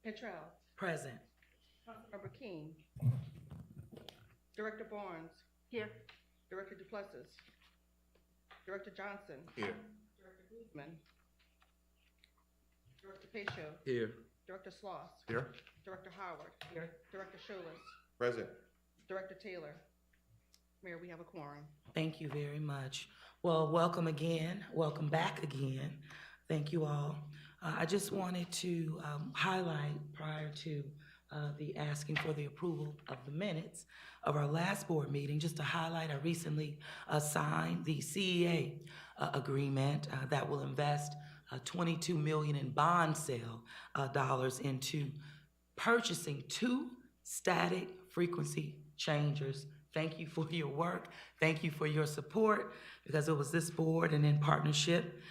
Cantrell. Present. Councilmember King. Director Barnes. Here. Director Duplessis. Director Johnson. Here. Director Guzman. Director Pacho. Here. Director Sloss. Here. Director Howard. Here. Director Scholas. Present. Director Taylor. Mayor, we have a quorum. Thank you very much. Well, welcome again. Welcome back again. Thank you all. I just wanted to highlight prior to the asking for the approval of the minutes of our last board meeting, just to highlight, I recently signed the CEA agreement that will invest $22 million in bond sale dollars into purchasing 2 static frequency changers. Thank you for your work. Thank you for your support, because it was this board and in partnership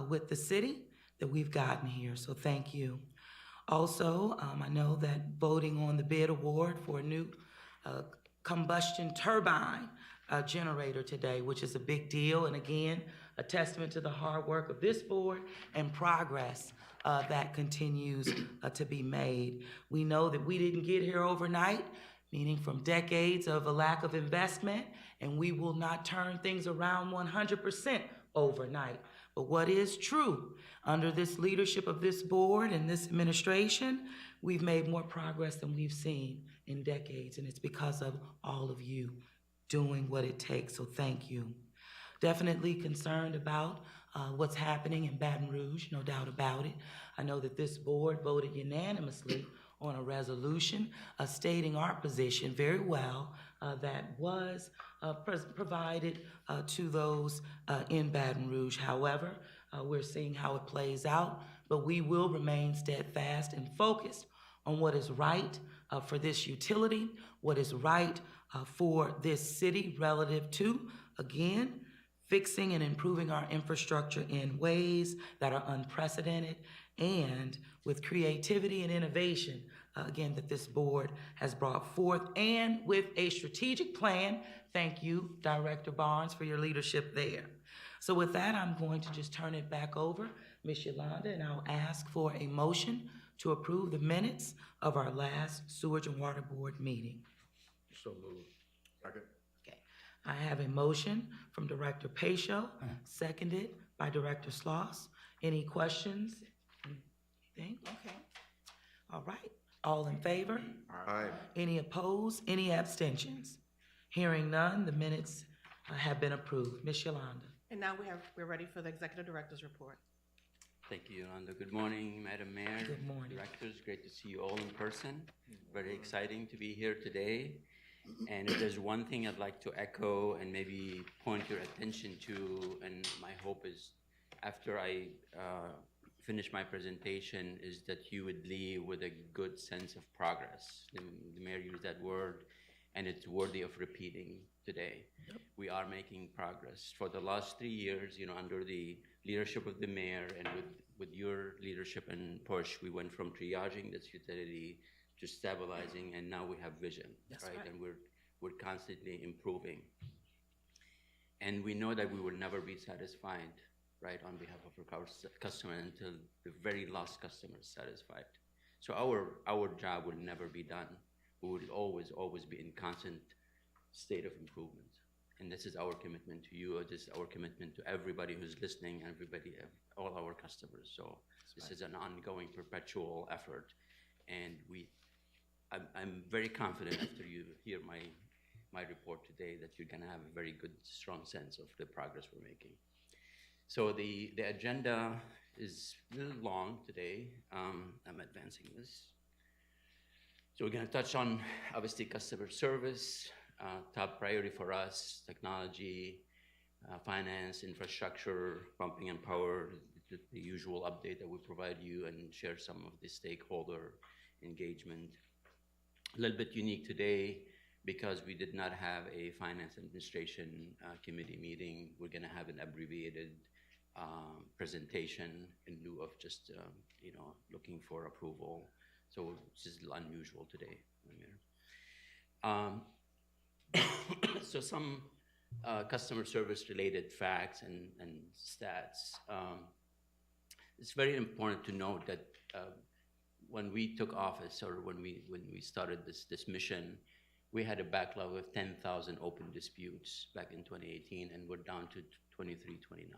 with the city that we've gotten here. So thank you. Also, I know that voting on the bid award for a new combustion turbine generator today, which is a big deal, and again, a testament to the hard work of this board and progress that continues to be made. We know that we didn't get here overnight, meaning from decades of a lack of investment, and we will not turn things around 100% overnight. But what is true, under this leadership of this board and this administration, we've made more progress than we've seen in decades, and it's because of all of you doing what it takes, so thank you. Definitely concerned about what's happening in Baton Rouge, no doubt about it. I know that this board voted unanimously on a resolution stating our position very well that was provided to those in Baton Rouge. However, we're seeing how it plays out, but we will remain steadfast and focused on what is right for this utility, what is right for this city relative to, again, fixing and improving our infrastructure in ways that are unprecedented, and with creativity and innovation, again, that this board has brought forth, and with a strategic plan. Thank you, Director Barnes, for your leadership there. So with that, I'm going to just turn it back over, Ms. Yolanda, and I'll ask for a motion to approve the minutes of our last Sewerage and Water Board meeting. So moved. Second. Okay, I have a motion from Director Pacho, seconded by Director Sloss. Any questions? Anything? Okay. All right. All in favor? Aye. Any opposed? Any abstentions? Hearing none, the minutes have been approved. Ms. Yolanda. And now we're ready for the Executive Director's report. Thank you, Yolanda. Good morning, Madam Mayor. Good morning. Directors, great to see you all in person. Very exciting to be here today. And if there's one thing I'd like to echo and maybe point your attention to, and my hope is after I finish my presentation, is that you would leave with a good sense of progress. The mayor used that word, and it's worthy of repeating today. Yep. We are making progress. For the last 3 years, under the leadership of the mayor and with your leadership and push, we went from triaging this utility to stabilizing, and now we have vision, right? And we're constantly improving. And we know that we will never be satisfied, right, on behalf of our customer until the very last customer is satisfied. So our job will never be done. We will always be in constant state of improvement. And this is our commitment to you. This is our commitment to everybody who's listening, all our customers. So this is an ongoing, perpetual effort. And I'm very confident after you hear my report today that you're gonna have a very good, strong sense of the progress we're making. So the agenda is a little long today. I'm advancing this. So we're gonna touch on, obviously, customer service, top priority for us, technology, finance, infrastructure, pumping and power, the usual update that we provide you, and share some of the stakeholder engagement. A little bit unique today because we did not have a finance administration committee meeting. We're gonna have an abbreviated presentation in lieu of just looking for approval. So this is unusual today, Mayor. So some customer service related facts and stats. It's very important to note that when we took office, or when we started this mission, we had a backlog of 10,000 open disputes back in 2018, and we're down to 23, 29.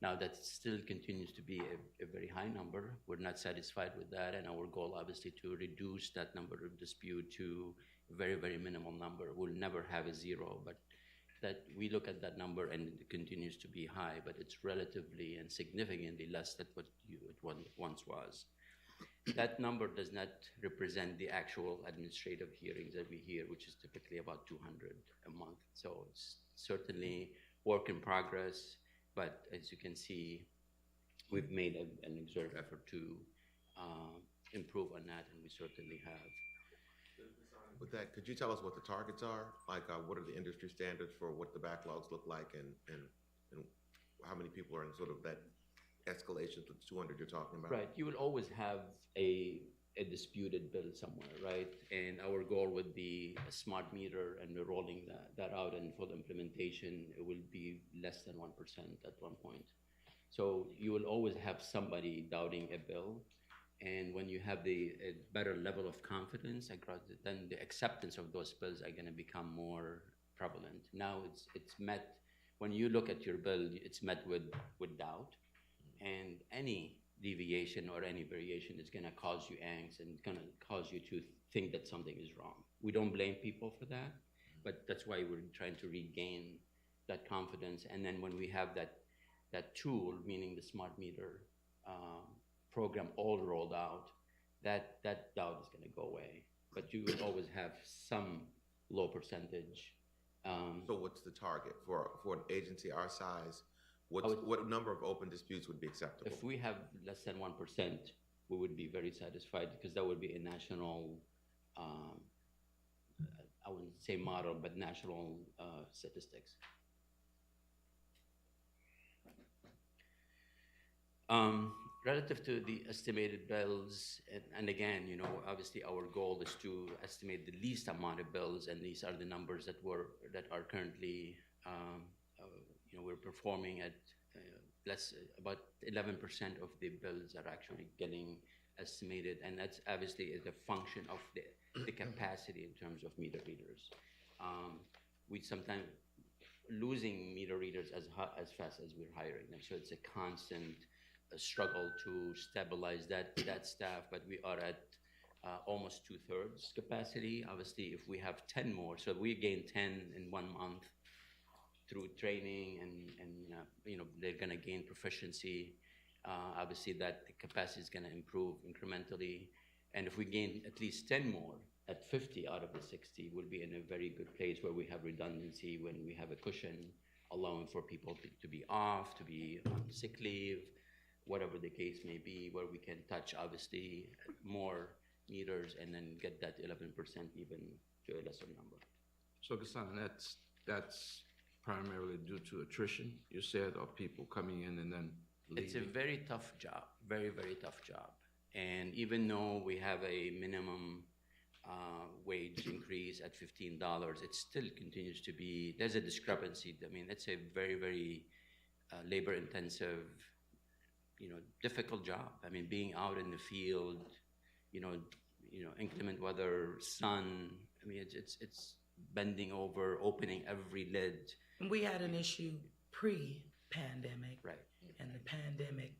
Now that still continues to be a very high number. We're not satisfied with that, and our goal obviously to reduce that number of dispute to a very, very minimal number. We'll never have a zero, but that we look at that number and it continues to be high, but it's relatively and significantly less than what it once was. That number does not represent the actual administrative hearings that we hear, which is typically about 200 a month. So it's certainly work in progress, but as you can see, we've made an exerted effort to improve on that, and we certainly have. With that, could you tell us what the targets are? Like, what are the industry standards for what the backlogs look like, and how many people are in sort of that escalation to 200 you're talking about? Right. You will always have a disputed bill somewhere, right? And our goal would be a smart meter, and we're rolling that out, and for the implementation, it will be less than 1% at one point. So you will always have somebody doubting a bill. And when you have a better level of confidence across it, then the acceptance of those bills are going to become more prevalent. Now it's met, when you look at your bill, it's met with doubt, and any deviation or any variation is going to cause you angst and going to cause you to think that something is wrong. We don't blame people for that, but that's why we're trying to regain that confidence. And then when we have that tool, meaning the smart meter program all rolled out, that doubt is going to go away. But you will always have some low percentage. So what's the target for an agency our size? What number of open disputes would be acceptable? If we have less than 1%, we would be very satisfied, because that would be a national, I wouldn't say model, but national statistics. Relative to the estimated bills, and again, obviously our goal is to estimate the least amount of bills, and these are the numbers that are currently, we're performing at about 11% of the bills are actually getting estimated, and that's obviously is a function of the capacity in terms of meter readers. We sometimes losing meter readers as fast as we're hiring them, so it's a constant struggle to stabilize that staff, but we are at almost 2/3 capacity. Obviously, if we have 10 more, so we gain 10 in 1 month through training, and they're going to gain proficiency. Obviously, that the capacity is going to improve incrementally, and if we gain at least 10 more at 50 out of the 60, we'll be in a very good place where we have redundancy, when we have a cushion, allowing for people to be off, to be on sick leave, whatever the case may be, where we can touch obviously more meters and then get that 11% even to a lesser number. So Ghassan, that's primarily due to attrition, you said, of people coming in and then leaving? It's a very tough job, very, very tough job. And even though we have a minimum wage increase at $15, it still continues to be, there's a discrepancy. I mean, it's a very, very labor-intensive, difficult job. I mean, being out in the field, inclement weather, sun. I mean, it's bending over, opening every lid. And we had an issue pre-pandemic, Right. and the pandemic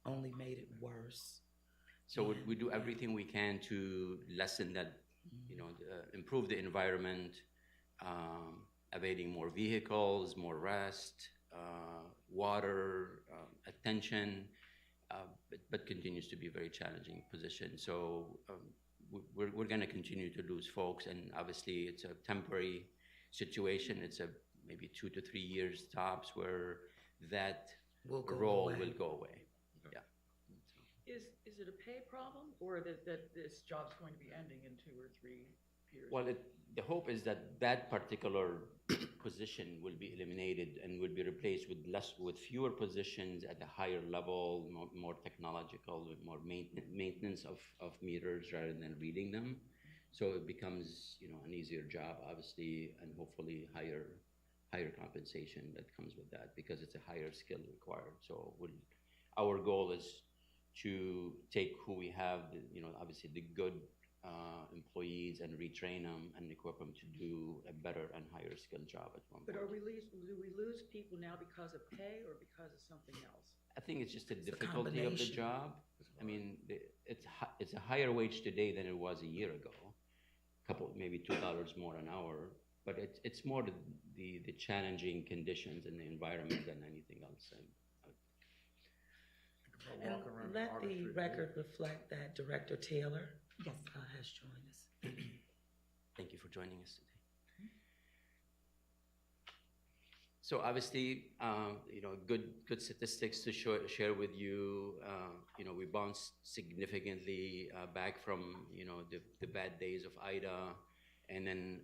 only made it worse. So we do everything we can to lessen that, improve the environment, evading more vehicles, more rest, water, attention, but continues to be a very challenging position. So we're going to continue to lose folks, and obviously it's a temporary situation. It's a maybe 2 to 3 years tops where that role will go away. Yeah. Is it a pay problem, or that this job's going to be ending in 2 or 3 years? Well, the hope is that particular position will be eliminated and will be replaced with fewer positions at a higher level, more technological, with more maintenance of meters rather than reading them. So it becomes an easier job, obviously, and hopefully higher compensation that comes with that, because it's a higher skill required. So our goal is to take who we have, obviously the good employees, and retrain them and equip them to do a better and higher skilled job at one But point. do we lose people now because of pay or because of something else? I think it's just the a difficulty of the combination. job. I mean, it's a higher wage today than it was a year ago. Maybe $2 more an hour, but it's more the challenging conditions and the environment than anything else. And let the record reflect that Director Taylor has joined us. Thank you for joining us today. So obviously, good statistics to share with you. We bounced significantly back from the bad days of Ida, and then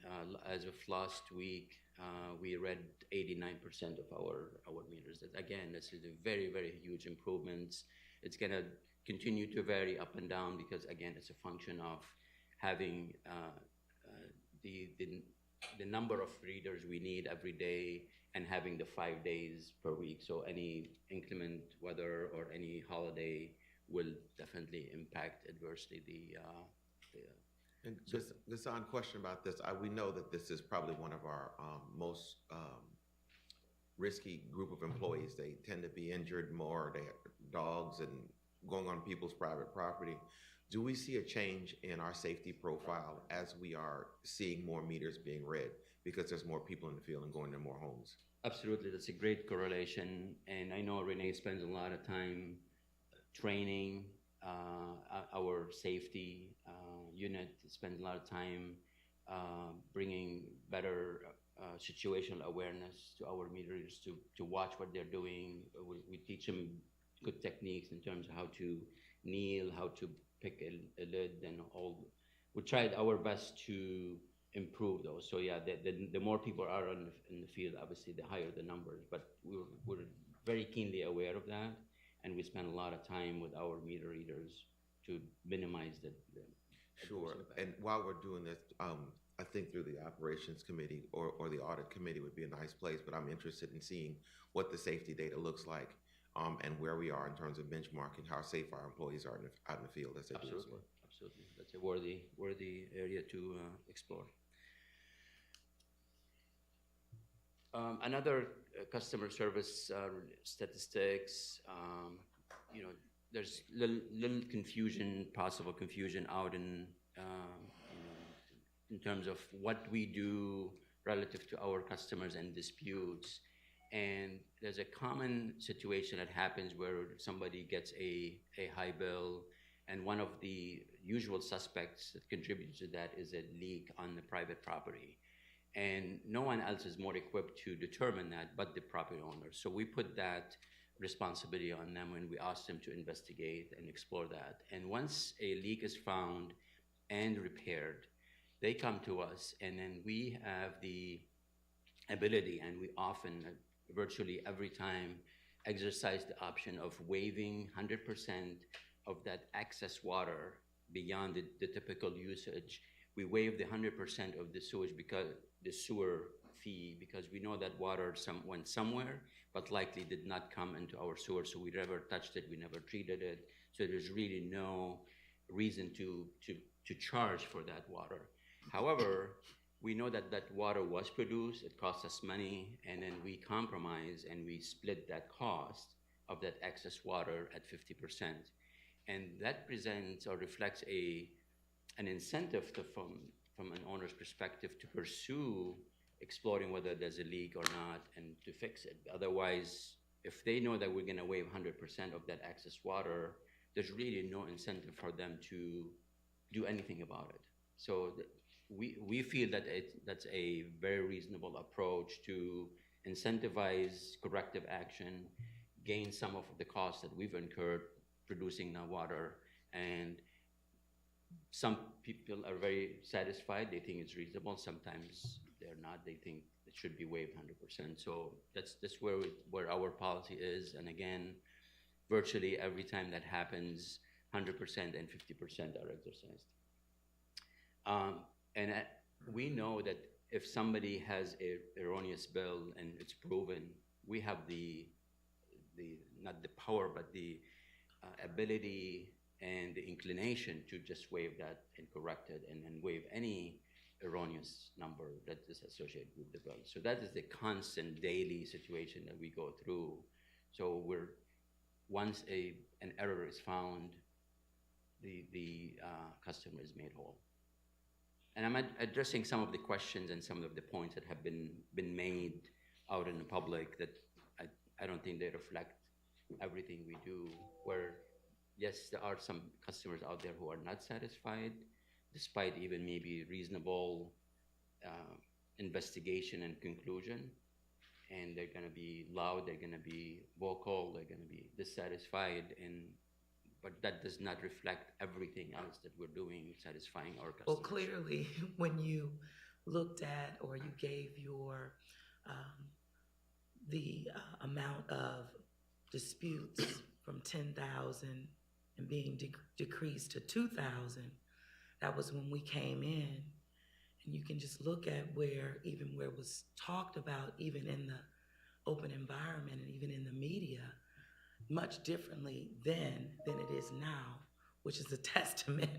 as of last week, we read 89% of our meters. Again, this is a very, very huge improvements. It's gonna continue to vary up and down because again, it's a function of having the number of readers we need every day and having the 5 days per week. So any inclement weather or any holiday will definitely impact adversely And Ghassan, question about this. We know that this is probably one of our most risky group of employees. They tend to be injured more. They have dogs and going on people's private property. Do we see a change in our safety profile as we are seeing more meters being read because there's more people in the field and going to more homes? Absolutely, that's a great correlation. And I know Renee spends a lot of time training our safety unit, spends a lot of time bringing better situational awareness to our meter readers to watch what they're doing. We teach them good techniques in terms of how to kneel, how to pick a lid, and all. We tried our best to improve those. So yeah, the more people are in the field, obviously the higher the numbers, but we're very keenly aware of that, and we spend a lot of time with our meter readers to minimize the Sure. And while we're doing this, I think through the operations committee or the audit committee would be a nice place, but I'm interested in seeing what the safety data looks like and where we are in terms of benchmarking, how safe our employees are out in the field as they do this work. Absolutely. That's a worthy area to explore. Another customer service statistics, there's little confusion, possible confusion out in terms of what we do relative to our customers and disputes. And there's a common situation that happens where somebody gets a high bill, and one of the usual suspects that contributes to that is a leak on the private property. And no one else is more equipped to determine that but the property owner. So we put that responsibility on them when we ask them to investigate and explore that. And once a leak is found and repaired, they come to us, and then we have the ability, and we often, virtually every time, exercise the option of waiving 100% of that excess water beyond the typical usage. We waive the 100% of the sewage the sewer fee, because we know that water went somewhere, but likely did not come into our sewer. So we never touched it, we never treated it. So there's really no reason to charge for that water. However, we know that that water was produced, it cost us money, and then we compromise and we split that cost of that excess water at 50%. And that presents or reflects an incentive from an owner's perspective to pursue exploring whether there's a leak or not and to fix it. Otherwise, if they know that we're gonna waive 100% of that excess water, there's really no incentive for them to do anything about it. So we feel that that's a very reasonable approach to incentivize corrective action, gain some of the costs that we've incurred producing the water, and some people are very satisfied. They think it's reasonable. Sometimes they're not. They think it should be waived 100%. So that's where our policy is. And again, virtually every time that happens, 100% and 50% are exercised. And we know that if somebody has a erroneous bill and it's proven, we have the not the power, but the ability and the inclination to just waive that and correct it and then waive any erroneous number that is associated with the bill. So that is the constant daily situation that we go through. So once an error is found, the customer is made whole. And I'm addressing some of the questions and some of the points that have been made out in the public that I don't think they reflect everything we do, where yes, there are some customers out there who are not satisfied, despite even maybe reasonable investigation and conclusion, and they're gonna be loud, they're gonna be vocal, they're gonna be dissatisfied, but that does not reflect everything else that we're doing, satisfying our customers. Well, clearly, when you looked at or you gave your the amount of disputes from 10,000 and being decreased to 2,000, that was when we came in. And you can just look at where it was talked about, even in the open environment and even in the media, much differently then than it is now, which is a testament,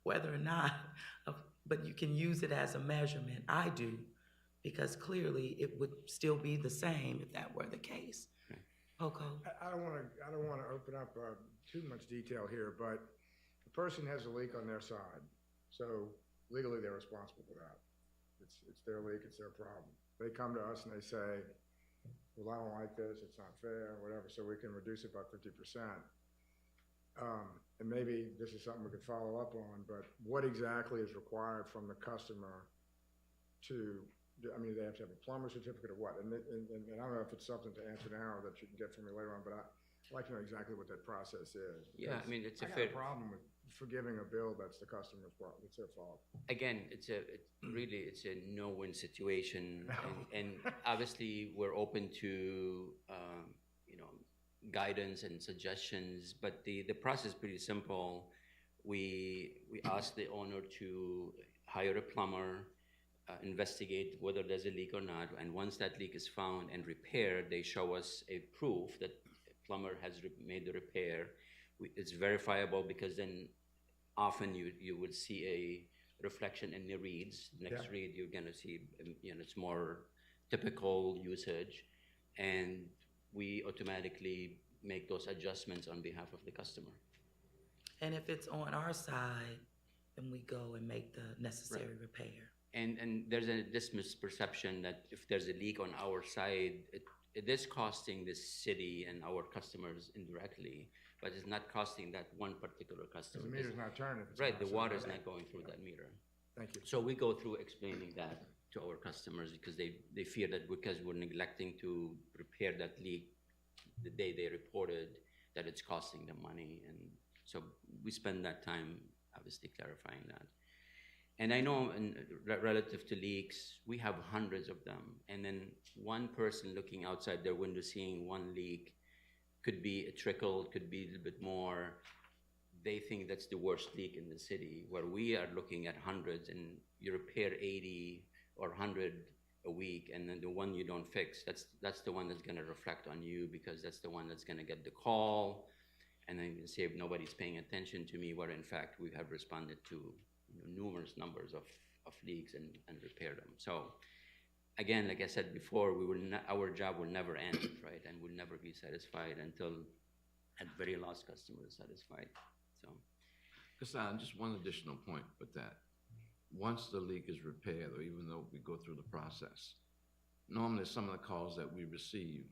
whether or not, but you can use it as a measurement. I do, because clearly it would still be the same if that were the case. Poco? I don't want to open up too much detail here, but the person has a leak on their side, so legally they're responsible for that. It's their leak, it's their problem. They come to us and they say, well, I don't like this, it's not fair, whatever, so we can reduce it by 50%. And maybe this is something we could follow up on, but what exactly is required from the customer to, I mean, they have to have a plumber certificate or what? And I don't know if it's something to answer now or that you can get from me later on, but I'd like to know exactly what that process is. Yeah, I mean, it's I a got fair a problem with forgiving a bill that's the customer's problem, it's their fault. Again, it's a no-win situation, and obviously we're open to guidance and suggestions. But the process is pretty simple. We ask the owner to hire a plumber, investigate whether there's a leak or not, and once that leak is found and repaired, they show us a proof that a plumber has made the repair. It's verifiable because then often you will see a reflection in the reads. Next read, you're gonna see, it's more typical usage, and we automatically make those adjustments on behalf of the customer. And if it's on our side, then we go and make the necessary repair. And there's this misperception that if there's a leak on our side, it is costing the city and our customers indirectly, but it's not costing that one particular customer. Because the meter's not turning. If it's Right, on the our water's side. not going through that meter. Thank you. So we go through explaining that to our customers because they fear that because we're neglecting to repair that leak the day they reported, that it's costing them money. And so we spend that time obviously clarifying that. And I know relative to leaks, we have hundreds of them. And then one person looking outside their window seeing one leak could be a trickle, could be a little bit more. They think that's the worst leak in the city, where we are looking at hundreds and you repair 80 or 100 a week, and then the one you don't fix, that's the one that's gonna reflect on you, because that's the one that's gonna get the call, and then you say, nobody's paying attention to me, where in fact we have responded to numerous numbers of leaks and repaired them. So again, like I said before, our job will never end, right? And we'll never be satisfied until at very last customer is satisfied. So, Hassan, just one additional point with that. Once the leak is repaired, or even though we go through the process, normally some of the calls that we receive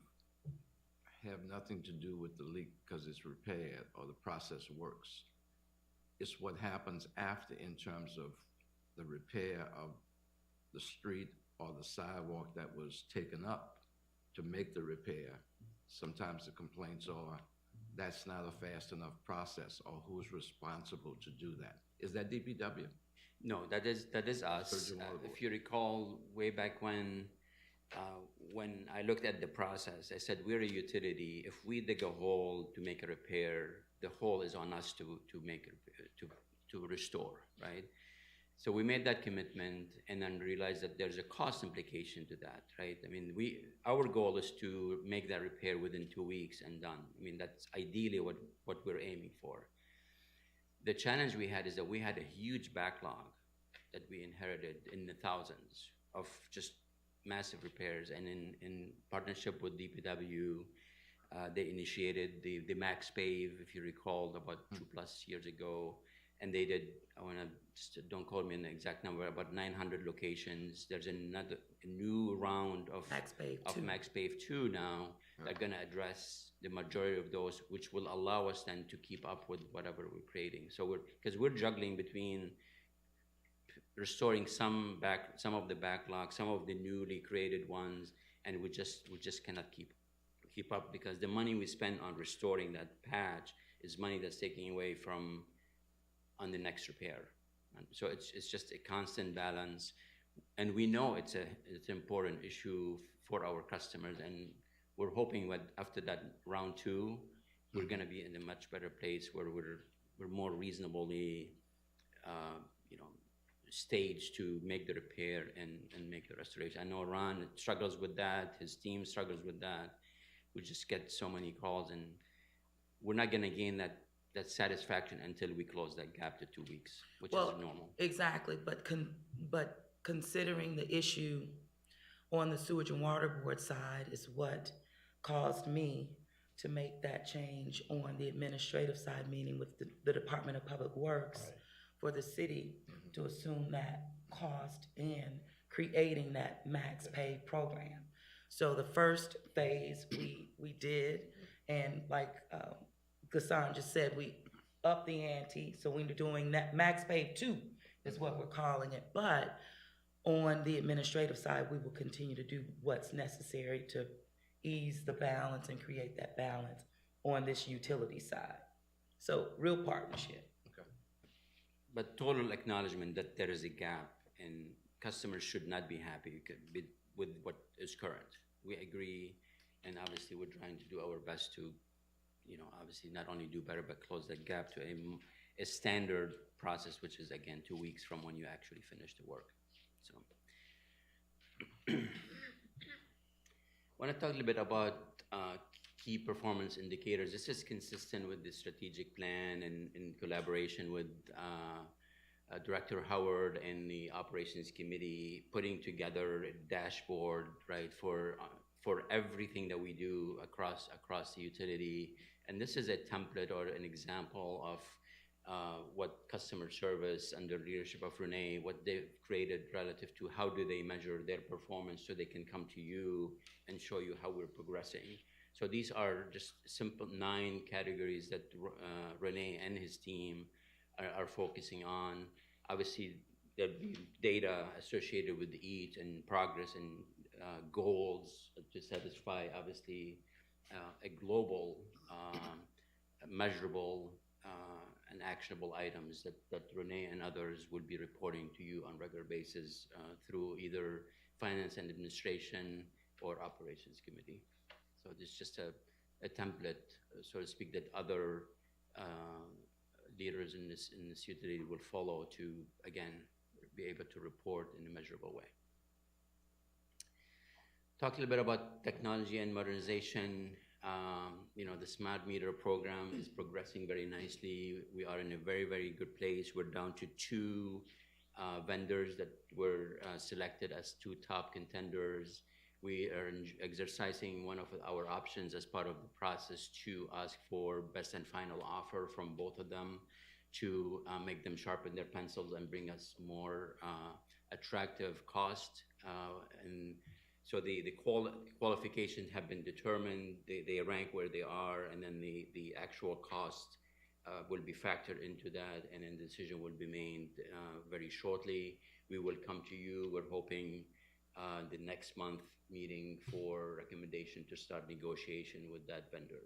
have nothing to do with the leak because it's repaired or the process works. It's what happens after in terms of the repair of the street or the sidewalk that was taken up to make the repair. Sometimes the complaints are, that's not a fast enough process, or who's responsible to do that? Is that DPW? no, that is us. Surgeon Water Board. If you recall, way back when I looked at the process, I said, we're a utility. If we dig a hole to make a repair, the hole is on us to make it, to restore, right? So we made that commitment and then realized that there's a cost implication to that, right? I mean, our goal is to make that repair within 2 weeks and done. I mean, that's ideally what we're aiming for. The challenge we had is that we had a huge backlog that we inherited in the thousands of just massive repairs. And in partnership with DPW, they initiated the Max Pave, if you recall, about 2+ years ago. And they did, I want to just don't quote me on the exact number, about 900 locations. There's a new round of Max Pave 2. Max Pave 2 now. They're going to address the majority of those, which will allow us then to keep up with whatever we're creating. So because we're juggling between restoring some of the backlog, some of the newly created ones, and we just cannot keep up, because the money we spend on restoring that patch is money that's taking away from on the next repair. And so it's just a constant balance, and we know it's an important issue for our customers, and we're hoping that after that round 2, we're going to be in a much better place where we're more reasonably staged to make the repair and make the restoration. I know Ron struggles with that, his team struggles with that. We just get so many calls, and we're not going to gain that satisfaction until we close that gap to 2 weeks, which is normal. Exactly, but considering the issue on the Sewage and Water Board side is what caused me to make that change on the administrative side, meaning with the Department of Public Works, for the city to assume that cost in creating that max pay program. So the first phase we did, and like Ghassan just said, we upped the ante, so we're doing that Max Pay 2 is what we're calling it. But on the administrative side, we will continue to do what's necessary to ease the balance and create that balance on this utility side. So real partnership. But total acknowledgement that there is a gap and customers should not be happy with what is current. We agree, and obviously we're trying to do our best to, obviously not only do better, but close that gap to a standard process, which is, again, 2 weeks from when you actually finish the work. So I want to talk a little bit about key performance indicators. This is consistent with the strategic plan and in collaboration with Director Howard and the Operations Committee, putting together a dashboard, right, for everything that we do across the utility. And this is a template or an example of what customer service under leadership of Renee, what they've created relative to how do they measure their performance so they can come to you and show you how we're progressing. So these are just simple 9 categories that Renee and his team are focusing on. Obviously, there'll be data associated with each and progress and goals to satisfy, obviously, a global, measurable, and actionable items that Renee and others will be reporting to you on a regular basis through either Finance and Administration or Operations Committee. So it's just a template, so to speak, that other leaders in this utility will follow to, again, be able to report in a measurable way. Talk a little bit about technology and modernization. The smart meter program is progressing very nicely. We are in a very, very good place. We're down to 2 vendors that were selected as 2 top contenders. We are exercising one of our options as part of the process to ask for best and final offer from both of them to make them sharpen their pencils and bring us more attractive cost. And so the qualifications have been determined, they rank where they are, and then the actual cost will be factored into that, and then the decision will be made very shortly. We will come to you. We're hoping the next month meeting for recommendation to start negotiation with that vendor.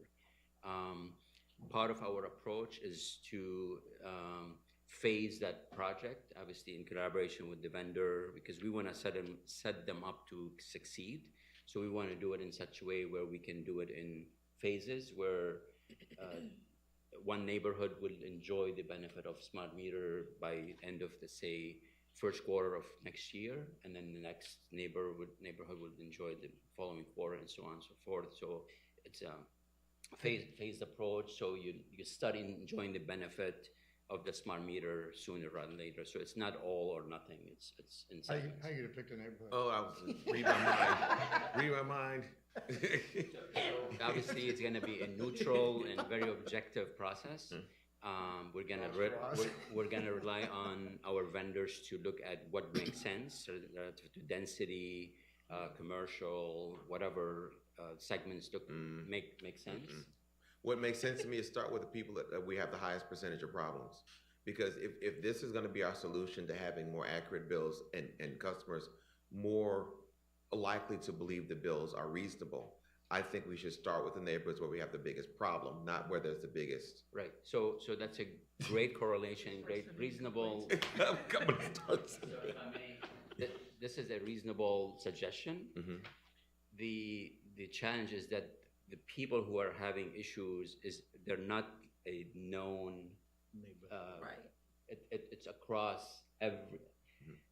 Part of our approach is to phase that project, obviously in collaboration with the vendor, because we want to set them up to succeed. So we want to do it in such a way where we can do it in phases, where one neighborhood will enjoy the benefit of smart meter by end of the, say, first quarter of next year, and then the next neighborhood would enjoy the following quarter, and so on and so forth. So it's a phased approach. So you start enjoying the benefit of the smart meter sooner rather than later. So it's not all or nothing. It's in How you segments. gonna pick the neighborhood? Oh, I was, read my mind, read my mind. Obviously, it's going to be a neutral and very objective process. We're gonna we're gonna rely on our vendors to look at what makes sense relative to density, commercial, whatever segments make sense. What makes sense to me is start with the people that we have the highest percentage of problems. Because if this is gonna be our solution to having more accurate bills and customers more likely to believe the bills are reasonable, I think we should start with the neighborhoods where we have the biggest problem, not where there's the biggest. Right. So that's a great correlation, great reasonable. This is a reasonable suggestion. The challenge is that the people who are having issues they're not a known. Right. It's across every.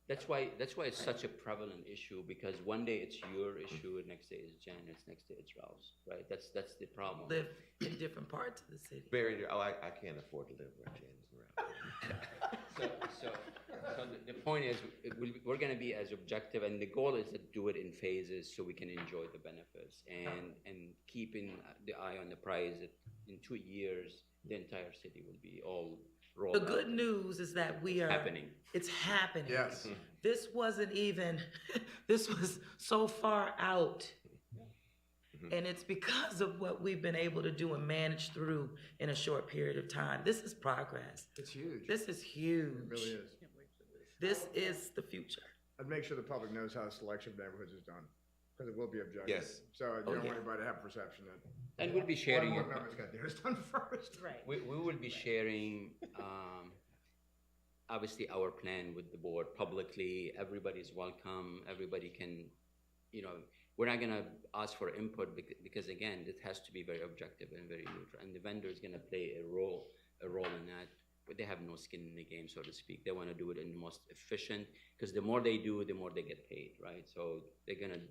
That's why it's such a prevalent issue, because one day it's your issue, next day it's Janet's, next day it's Ralph's, right? That's the problem. Live in different parts of the city. I can't afford to live where James is around. So the point is, we're going to be as objective, and the goal is to do it in phases so we can enjoy the benefits and keeping the eye on the prize. That in 2 years, the entire city will be all rolled The out. good news is that we are. Happening. It's happening. Yes. This wasn't even, this was so far out. And it's because of what we've been able to do and manage through in a short period of time. This is progress. It's huge. This is huge. It really is. This is the future. I'd make sure the public knows how the selection of neighborhoods is done, because it will be objective. Yes. So you Oh, don't yeah. want anybody to have a perception that. And we'll be sharing Well, it. whoever's got theirs done first. Right. We will be sharing, obviously, our plan with the board publicly. Everybody's welcome. Everybody can, we're not going to ask for input because, again, it has to be very objective and very neutral. And the vendor is going to play a role in that. But they have no skin in the game, so to speak. They want to do it in the most efficient, because the more they do, the more they get paid, right? So they're going to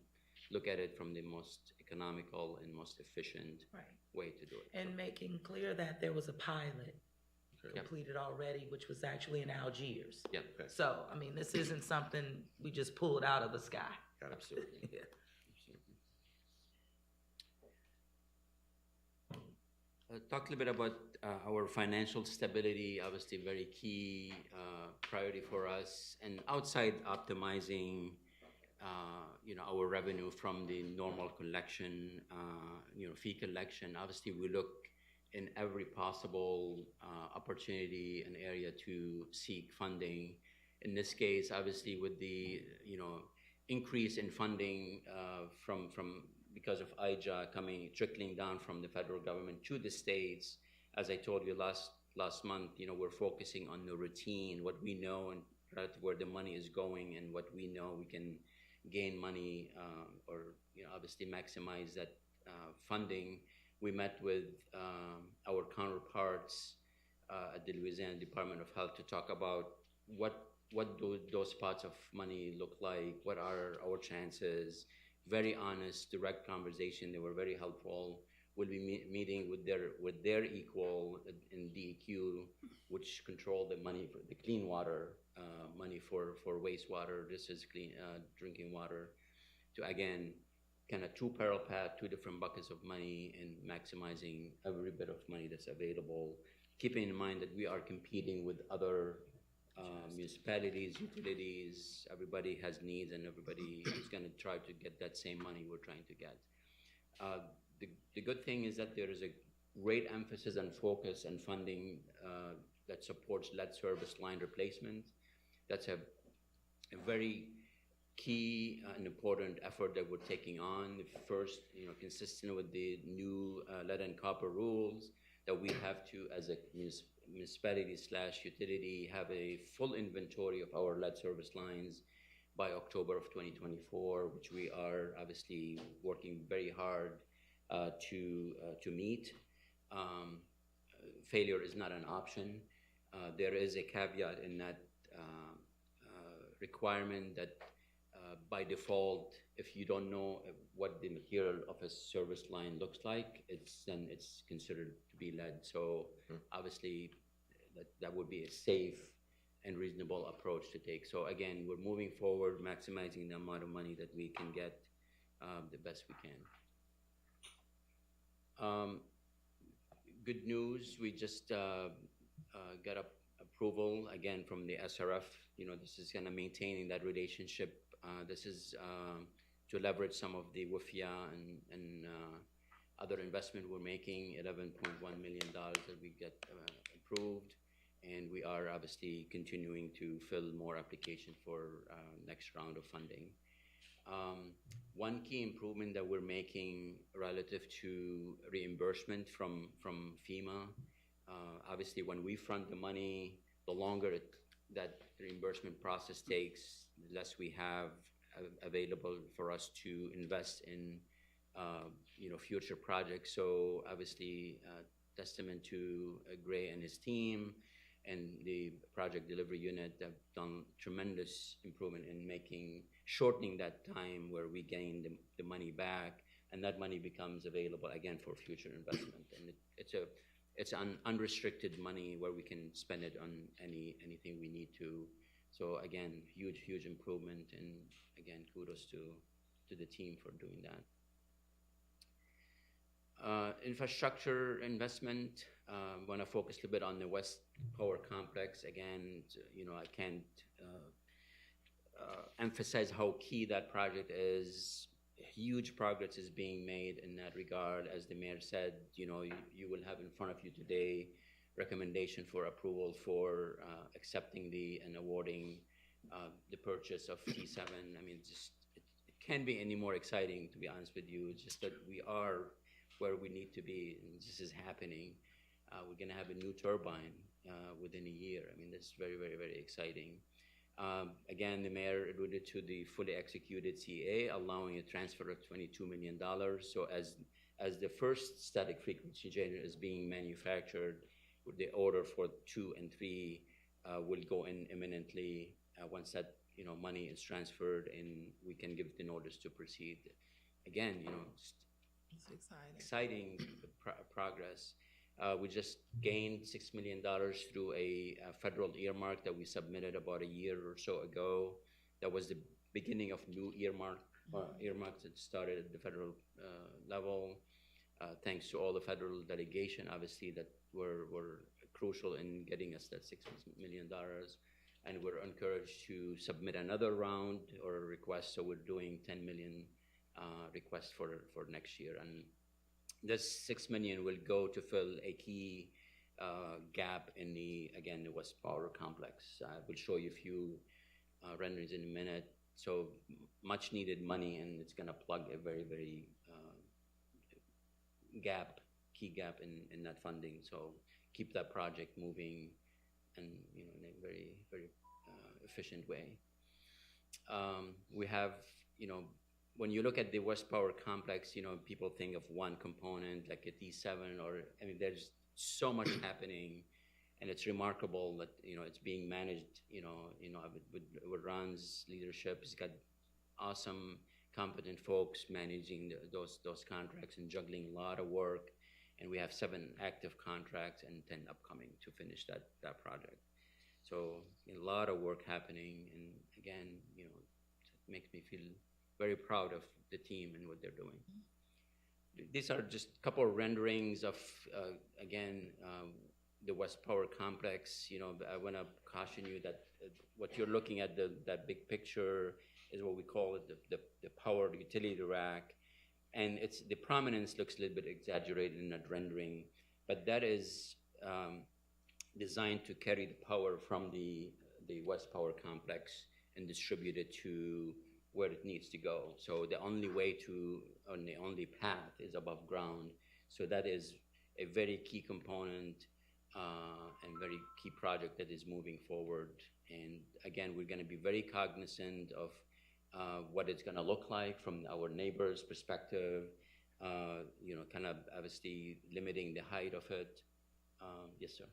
look at it from the most economical and most efficient Right. way to do it. And making clear that there was a pilot completed already, which was actually in Algiers. Yep, So, I mean, this isn't something we just pulled out of the sky. absolutely. Yeah. Talk a little bit about our financial stability, obviously very key priority for us, and outside optimizing, our revenue from the normal collection, fee collection. Obviously, we look in every possible opportunity and area to seek funding. In this case, obviously, with the increase in funding from because of IJA trickling down from the federal government to the states. As I told you last month, we're focusing on the routine, what we know and where the money is going, and what we know we can gain money or obviously maximize that funding. We met with our counterparts at the Louisiana Department of Health to talk about what do those pots of money look like, what are our chances. Very honest, direct conversation. They were very helpful. We'll be meeting with their equal in DEQ, which control the money for the clean water money for wastewater. This is clean drinking water. To again, kind of two parallel path, two different buckets of money, and maximizing every bit of money that's available. Keeping in mind that we are competing with other municipalities, utilities. Everybody has needs, and everybody is going to try to get that same money we're trying to get. The good thing is that there is a great emphasis and focus and funding that supports lead service line replacement. That's a very key and important effort that we're taking on. First, consistent with the new lead and copper rules, that we have to, as a municipality/utility, have a full inventory of our lead service lines by October of 2024, which we are obviously working very hard to meet. Failure is not an option. There is a caveat in that requirement that by default, if you don't know what the material of a service line looks like, then it's considered to be lead. So obviously, that would be a safe and reasonable approach to take. So again, we're moving forward, maximizing the amount of money that we can get the best we can. Good news, we just got approval again from the SRF. This is kind of maintaining that relationship. This is to leverage some of the WIFIA and other investment we're making, $11.1 million that we get approved. And we are obviously continuing to fill more application for next round of funding. One key improvement that we're making relative to reimbursement from FEMA, obviously when we front the money, the longer that reimbursement process takes, the less we have available for us to invest in future projects. So obviously testament to Gray and his team and the project delivery unit have done tremendous improvement in shortening that time where we gain the money back, and that money becomes available again for future investment. And it's unrestricted money where we can spend it on anything we need to. So again, huge improvement, and again, kudos to the team for doing that. Infrastructure investment, want to focus a little bit on the West Power Complex. Again, I can't emphasize how key that project is. Huge progress is being made in that regard. As the mayor said, you will have in front of you today recommendation for approval for accepting and awarding the purchase of T7. I mean, it can't be any more exciting, to be honest with you. It's just that we are where we need to be, and this is happening. We're going to have a new turbine within a year. I mean, that's very, very, very exciting. Again, the mayor alluded to the fully executed CA, allowing a transfer of $22 million. So as the first static frequency generator is being manufactured, the order for 2 and 3 will go in imminently once that money is transferred, and we can give the notice to proceed. Again, It's exciting. Progress. We just gained $6 million through a federal earmark that we submitted about a year or so ago. That was the beginning of new earmarks that started at the federal level. Thanks to all the federal delegation, obviously, that were crucial in getting us that $6 million. And we're encouraged to submit another round or request. So we're doing 10 million requests for next year. And this $6 million will go to fill a key gap in the West Power Complex. I will show you a few renderings in a minute. So much needed money, and it's going to plug a very, very key gap in that funding. So keep that project moving, and in a very, very efficient way. We have, when you look at the West Power Complex, people think of one component like a T7, there's so much happening, and it's remarkable that, it's being managed, with Ron's leadership. He's got awesome, competent folks managing those contracts and juggling a lot of work. And we have 7 active contracts and 10 upcoming to finish that project. So a lot of work happening, and again, it makes me feel very proud of the team and what they're doing. These are just a couple of renderings of, the West Power Complex. I want to caution you that what you're looking at, that big picture, is what we call it the power utility rack. And the prominence looks a little bit exaggerated in that rendering, but that is designed to carry the power from the West Power Complex and distribute it to where it needs to go. So the only path is above ground. So that is a very key component and very key project that is moving forward. And again, we're going to be very cognizant of what it's going to look like from our neighbors' perspective, kind of obviously limiting the height of it. Yes, sir.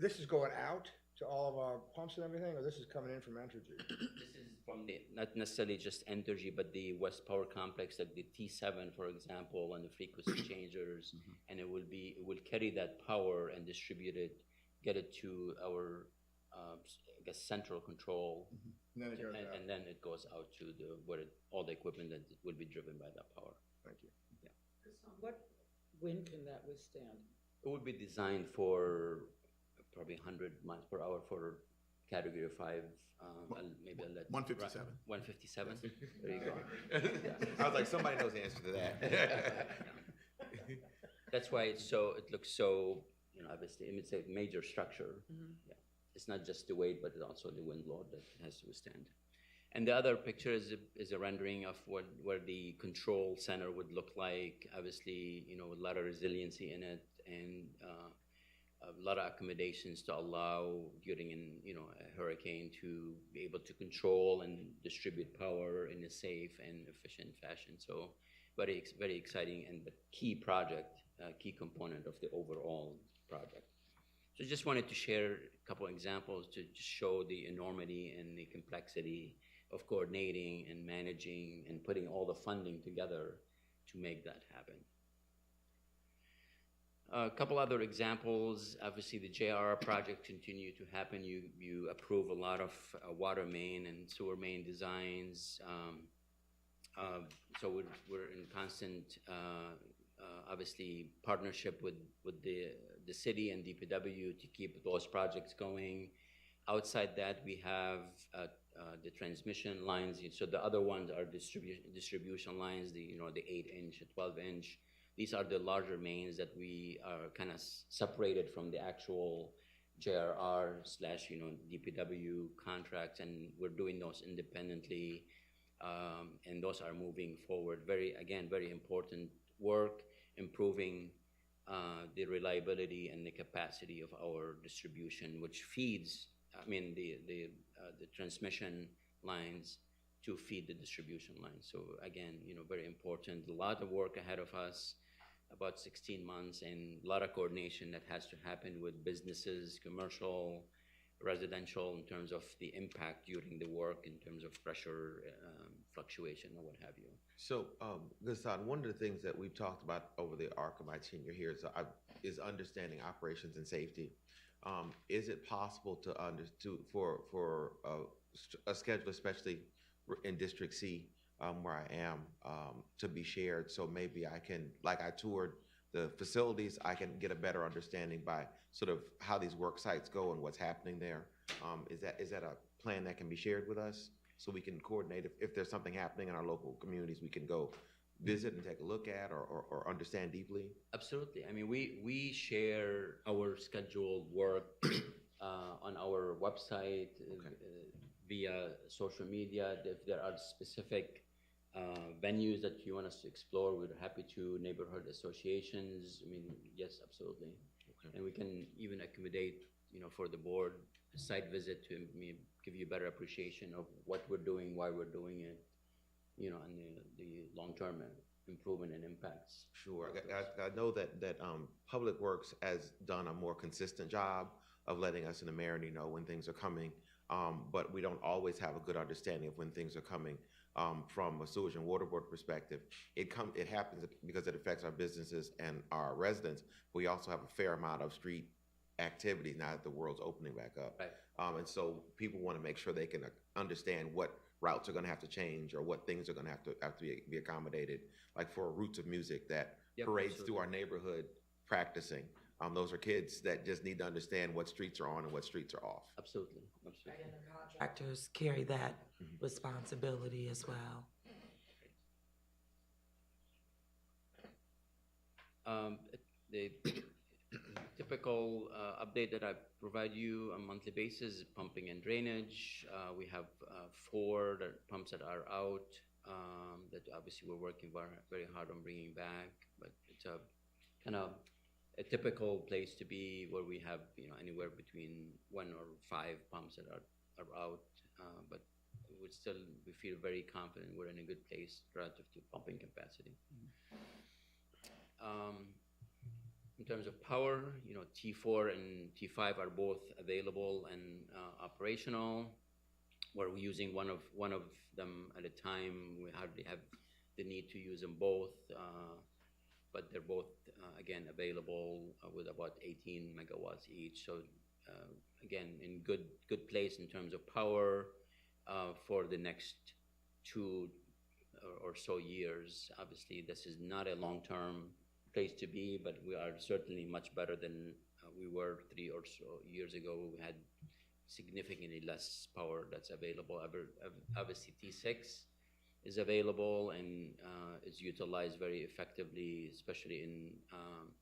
This is going out? to all of our pumps and everything, or this is coming in from Entergy? This is from the, not necessarily just Entergy, but the West Power Complex, like the T7, for example, and the frequency changers, and it will carry that power and distribute it, get it to our, I guess, central control, And then it goes out. and then it goes out to all the equipment that will be driven by that power. Thank you. What wind can that withstand? It would be designed for probably 100 miles per hour for Category 5, maybe I'll let. 157. 157, there you go. I was like, somebody knows the answer to that. That's why it looks so, obviously, it's a major structure. Yeah. It's not just the weight, but it's also the wind load that it has to withstand. And the other picture is a rendering of where the control center would look like. Obviously, a lot of resiliency in it, and a lot of accommodations to allow during a hurricane to be able to control and distribute power in a safe and efficient fashion. So very, very exciting and key project, key component of the overall project. So just wanted to share a couple examples to just show the enormity and the complexity of coordinating and managing and putting all the funding together to make that happen. A couple other examples. Obviously, the JRR project continue to happen. You approve a lot of water main and sewer main designs. So we're in constant, obviously, partnership with the city and DPW to keep those projects going. Outside that, we have the transmission lines. So the other ones are distribution lines. The 8-inch, 12-inch. These are the larger mains that we are kind of separated from the actual JRR / DPW contracts, and we're doing those independently, and those are moving forward. Very important work, improving the reliability and the capacity of our distribution, which feeds, the transmission lines to feed the distribution lines. So again, very important. A lot of work ahead of us, about 16 months, and a lot of coordination that has to happen with businesses, commercial, residential, in terms of the impact during the work, in terms of pressure fluctuation or what have you. So, Ghassan, one of the things that we've talked about over the arc of my tenure here is understanding operations and safety. Is it possible for a schedule, especially in District C, where I am, to be shared? So maybe I can, like I toured the facilities, I can get a better understanding by sort of how these work sites go and what's happening there. Is that a plan that can be shared with us, so we can coordinate if there's something happening in our local communities, we can go visit and take a look at or understand deeply? Absolutely. We share our scheduled work on our website, via social media. If there are specific venues that you want us to explore, we're happy to. Neighborhood associations, yes, absolutely. Okay. And we can even accommodate, for the board, a site visit to give you a better appreciation of what we're doing, why we're doing it, and the long-term improvement and impacts. Sure. I know that Public Works has done a more consistent job of letting us in Amerity know when things are coming, but we don't always have a good understanding of when things are coming from a sewage and water board perspective. It happens because it affects our businesses and our residents. We also have a fair amount of street activity now that the world's opening back up. Right. And so people want to make sure they can understand what routes are going to have to change or what things are going to have to be accommodated. Like for Roots of Music that parades through our neighborhood practicing. Those are kids that just need to understand what streets are on and what streets are off. Absolutely. And the contractors carry that responsibility as well. The typical update that I provide you on a monthly basis is pumping and drainage. We have 4 pumps that are out that obviously we're working very hard on bringing back, but it's a kind of a typical place to be, where we have anywhere between 1 or 5 pumps that are out, but we feel very confident we're in a good place relative to pumping capacity. In terms of power, T4 and T5 are both available and operational. We're using one of them at a time. We hardly have the need to use them both, but they're both, again, available with about 18 megawatts each. So, again, in good place in terms of power for the next 2 or so years. Obviously, this is not a long-term place to be, but we are certainly much better than we were 3 or so years ago. We had significantly less power that's available. Obviously, T6 is available and is utilized very effectively, especially in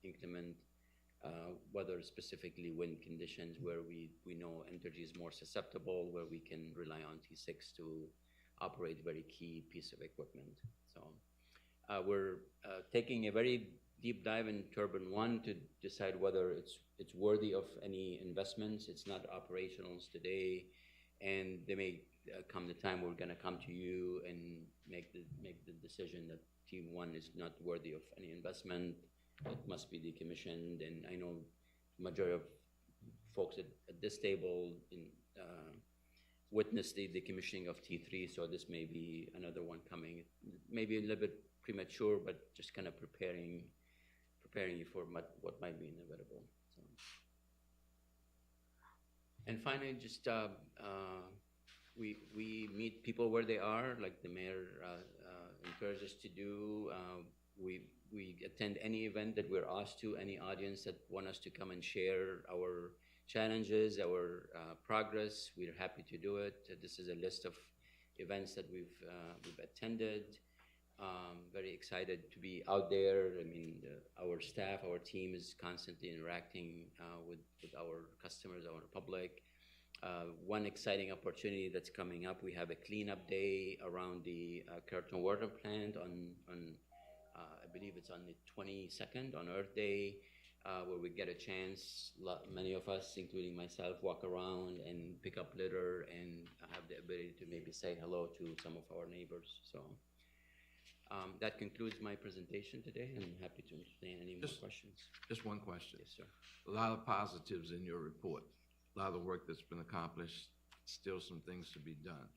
inclement weather, specifically wind conditions, where we know energy is more susceptible, where we can rely on T6 to operate a very key piece of equipment. So we're taking a very deep dive in Turbine 1 to decide whether it's worthy of any investments. It's not operationals today, and there may come the time we're going to come to you and make the decision that Team 1 is not worthy of any investment. It must be decommissioned, and I know majority of folks at this table witnessed the decommissioning of T3, so this may be another one coming. Maybe a little bit premature, but just kind of preparing you for what might be inevitable. So. And finally, just we meet people where they are, like the mayor encourages us to do. We attend any event that we're asked to, any audience that want us to come and share our challenges, our progress. We're happy to do it. This is a list of events that we've attended. Very excited to be out there. I mean, our staff, our team is constantly interacting with our customers, our public. One exciting opportunity that's coming up, we have a cleanup day around the Curtin Water Plant on I believe it's on the 22nd, on Earth Day, where we get a chance, many of us, including myself, walk around and pick up litter and have the ability to maybe say hello to some of our neighbors. So that concludes my presentation today, and I'm happy to entertain any more questions. Just one question. Yes, sir. A lot of positives in your report, a lot of the work that's been accomplished, still some things to be done.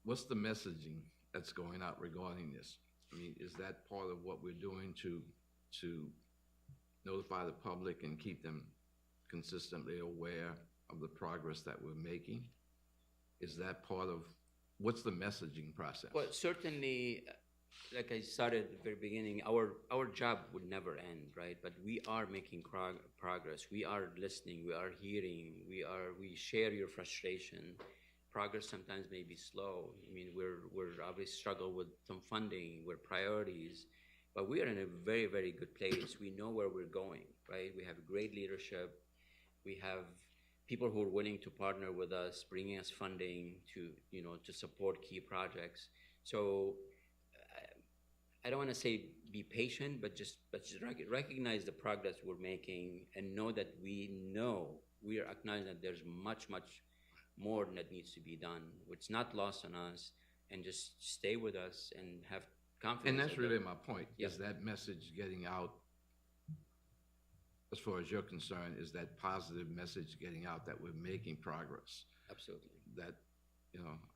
What's the messaging that's going out regarding this? I mean, is that part of what we're doing to notify the public and keep them consistently aware of the progress that we're making? Is that part of, what's the messaging process? Well, certainly, like I started at the very beginning, our job would never end, right? But we are making progress. We are listening. We are hearing. We share your frustration. Progress sometimes may be slow. I mean, we're obviously struggle with some funding, with priorities, but we are in a very, very good place. We know where we're going, right? We have great leadership. We have people who are willing to partner with us, bringing us funding to support key projects. So I don't want to say be patient, but just recognize the progress we're making and know that we are acknowledging that there's much more that needs to be done. It's not lost on us, and just stay with us and have confidence. And that's really my point. Yeah. Is that message getting out, as far as you're concerned, is that positive message getting out that we're making progress? Absolutely. That,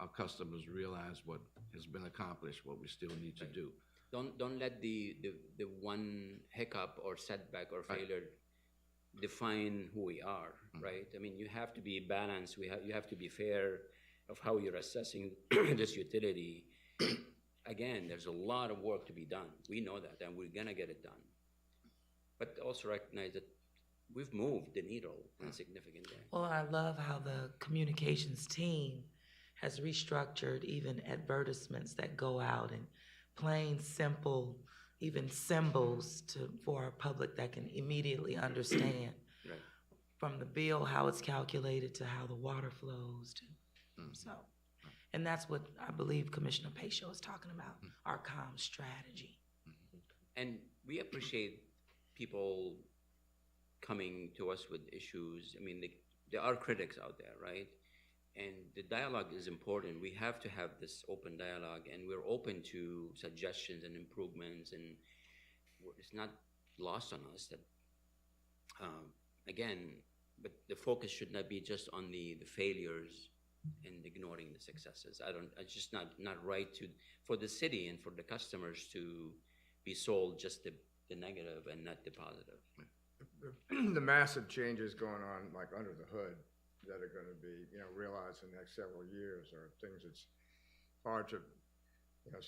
our customers realize what has been accomplished, what we still need to do. Don't let the one hiccup or setback or Right. failure define who we are, right? I mean, you have to be balanced. You have to be fair of how you're assessing this utility. Again, there's a lot of work to be done. We know that, and we're gonna get it done. But also recognize that we've moved the needle in a significant way. Well, I love how the communications team has restructured even advertisements that go out in plain, simple, even symbols for our public that can immediately understand. Right. From the bill, how it's calculated, to how the water flows. So, and that's what I believe Commissioner Pacho is talking about, our comm strategy. And we appreciate people coming to us with issues. I mean, there are critics out there, right? And the dialogue is important. We have to have this open dialogue, and we're open to suggestions and improvements. And it's not lost on us that, again, but the focus should not be just on the failures and ignoring the successes. It's just not right for the city and for the customers to be sold just the negative and not the positive. The massive changes going on, like under the hood, that are gonna be, realized in the next several years are things that's hard to,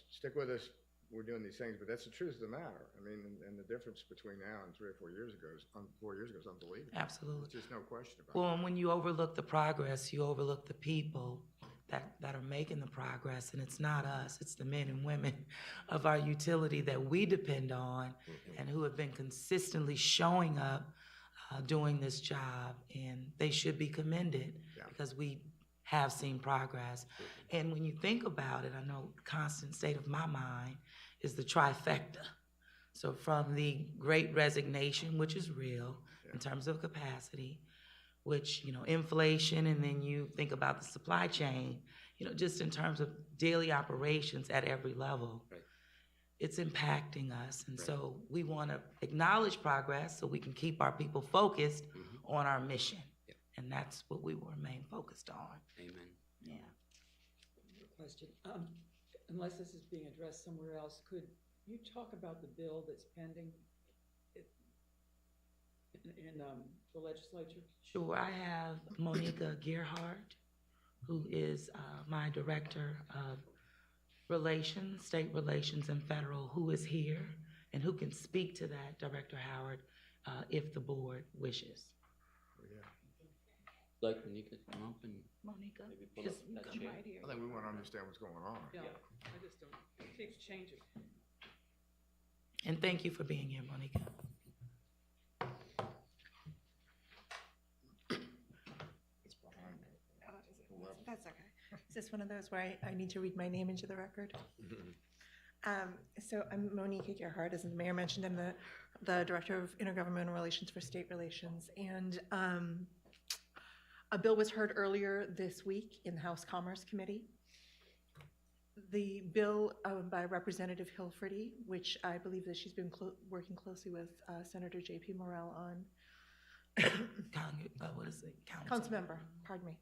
stick with us, we're doing these things, but that's the truth of the matter. I mean, and the difference between now and 3 or 4 years ago is unbelievable. Absolutely. There's just no question about it. Well, and when you overlook the progress, you overlook the people that are making the progress, and it's not us, it's the men and women of our utility that we depend on and who have been consistently showing up, doing this job, and they should be commended because we have seen progress. And when you think about it, I know constant state of my mind is the trifecta. So from the great resignation, which is real in terms of capacity, which, inflation, and then you think about the supply chain, just in terms of daily operations at every level. Right. It's impacting us. And so we want to acknowledge progress so we can keep our people focused on our mission. Yep. And that's what we will remain focused on. Amen. Yeah. Question, unless this is being addressed somewhere else, could you talk about the bill that's pending in the legislature? Sure. I have Monica Gerhardt, who is my director of relations, state relations and federal, who is here and who can speak to that, Director Howard, if the board wishes. Like Monica to come up and Monica, maybe pull just up that come chair. right here. I think we want to understand what's going on. Yeah, I just don't, it keeps changing. And thank you for being here, Monica. It's behind me. That's okay. Is this one of those where I need to read my name into the record? So I'm Monique Gerhardt, as the mayor mentioned. I'm the Director of Intergovernmental Relations for State Relations. And a bill was heard earlier this week in the House Commerce Committee. The bill by Representative Hilferty, which I believe that she's been working closely with Senator J.P. Morrell on. What is it? Council member, pardon me.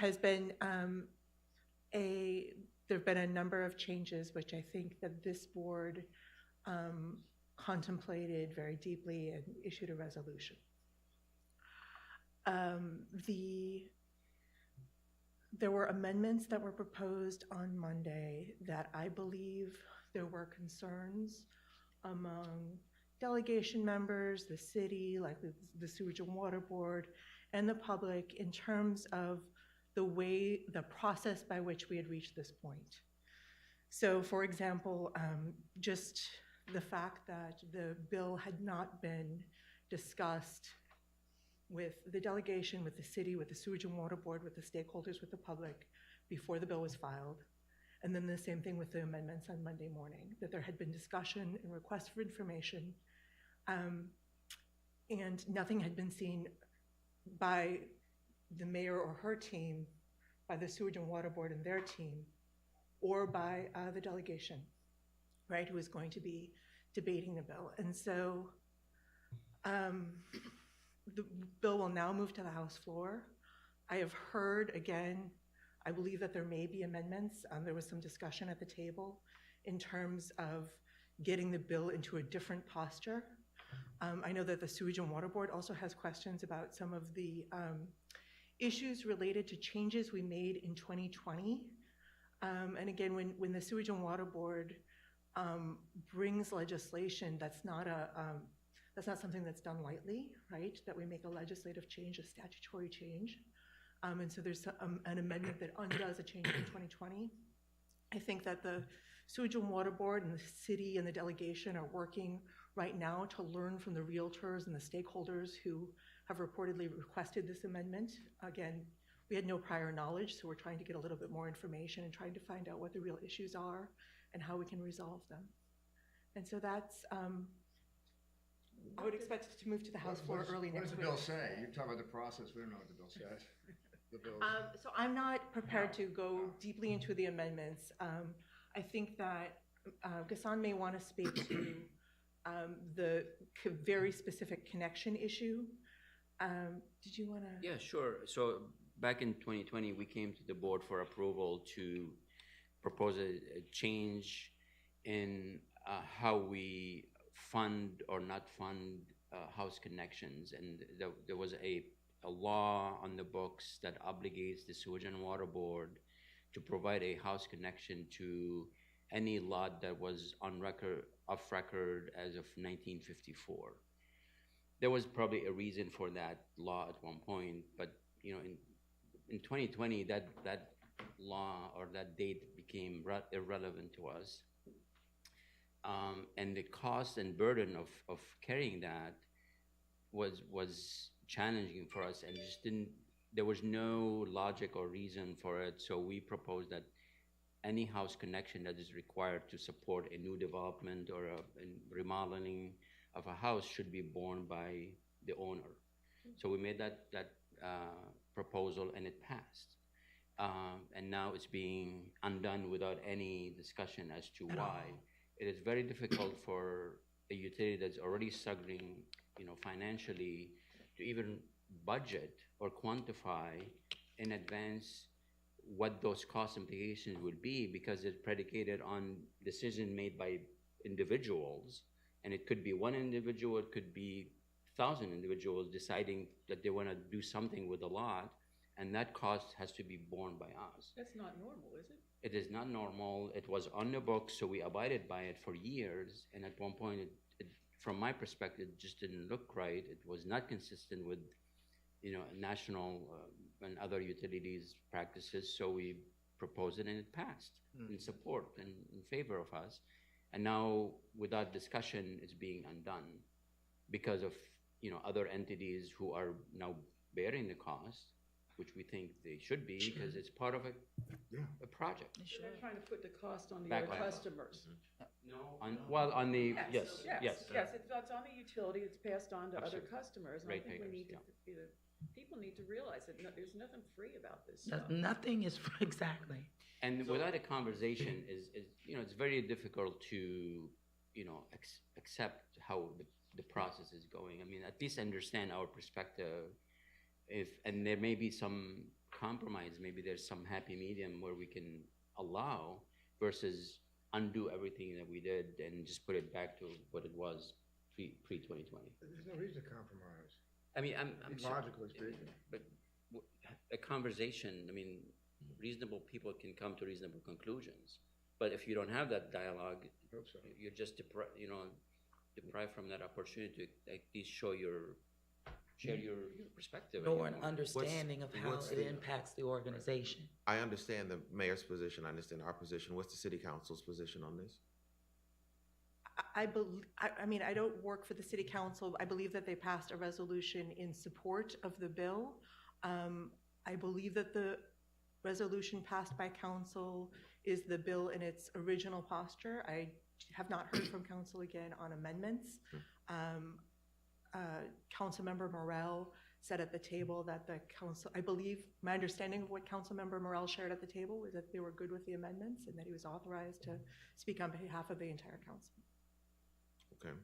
Has been there've been a number of changes which I think that this board contemplated very deeply and issued a resolution. There were amendments that were proposed on Monday that I believe there were concerns among delegation members, the city, like the Sewerage and Water Board, and the public in terms of the process by which we had reached this point. So, for example, just the fact that the bill had not been discussed with the delegation, with the city, with the Sewerage and Water Board, with the stakeholders, with the public, before the bill was filed. And then the same thing with the amendments on Monday morning, that there had been discussion and requests for information, and nothing had been seen by the mayor or her team, by the Sewerage and Water Board and their team, or by the delegation, right, who is going to be debating the bill. And so the bill will now move to the House floor. I have heard, again, I believe that there may be amendments. There was some discussion at the table in terms of getting the bill into a different posture. I know that the Sewerage and Water Board also has questions about some of the issues related to changes we made in 2020. And again, when the Sewerage and Water Board brings legislation, that's not something that's done lightly, right? That we make a legislative change, a statutory change. And so there's an amendment that undoes a change in 2020. I think that the Sewerage and Water Board and the city and the delegation are working right now to learn from the realtors and the stakeholders who have reportedly requested this amendment. Again, we had no prior knowledge, so we're trying to get a little bit more information and trying to find out what the real issues are and how we can resolve them. And so that's, I would expect it to move to the House floor early next week. What does the bill say? You're talking about the process, we don't know what the bill says. The bill. So I'm not prepared to go deeply into the amendments. I think that Ghassan may want to speak to the very specific connection issue. Did you want to? Yeah, sure. So back in 2020, we came to the board for approval to propose a change in how we fund or not fund house connections. And there was a law on the books that obligates the Sewage and Water Board to provide a house connection to any lot that was on record, off record as of 1954. There was probably a reason for that law at one point, but you know, in 2020, that law or that date became irrelevant to us. And the cost and burden of carrying that was challenging for us, and just there was no logic or reason for it. So we proposed that any house connection that is required to support a new development or a remodeling of a house should be borne by the owner. So we made that proposal, and it passed. And now it's being undone without any discussion as to why. It is very difficult for a utility that's already struggling, you know, financially, to even budget or quantify in advance what those cost implications would be, because it's predicated on decision made by individuals. And it could be one individual, it could be 1,000 individuals deciding that they want to do something with a lot, and that cost has to be borne by us. That's not normal, is it? It is not normal. It was on the books, so we abided by it for years. And at one point, from my perspective, it just didn't look right. It was not consistent with, you know, national and other utilities practices. So we proposed it, and it passed in support and in favor of us. And now, without discussion, it's being undone because of, you know, other entities who are now bearing the cost, which we think they should be, because it's part of a project. So they're trying to put the cost on the Back other on. customers. No, on the, yes. Yes, it's on the utility, it's passed on to other Absolutely. customers. And I think we Ratepayers, need to, people need to realize that there's nothing free about this stuff. Nothing is, exactly. And without a conversation is, you know, it's very difficult to, you know, accept how the process is going. I mean, at least understand our perspective. And there may be some compromise, maybe there's some happy medium where we can allow versus undo everything that we did and just put it back to what it was pre-2020. There's no reason to compromise. I mean, I'm Logically speaking. But a conversation, I mean, reasonable people can come to reasonable conclusions. But if you don't have that dialogue, Hope so. you're just deprived from that opportunity to at least share your perspective. Nor an understanding of how what's it the- impacts the organization. I understand the mayor's position, I understand our position. What's the city council's position on this? I mean, I don't work for the city council. I believe that they passed a resolution in support of the bill. I believe that the resolution passed by council is the bill in its original posture. I have not heard from council again on amendments. Councilmember Morel said at the table that the council, I believe, my understanding of what Councilmember Morel shared at the table was that they were good with the amendments and that he was authorized to speak on behalf of the entire council. Okay.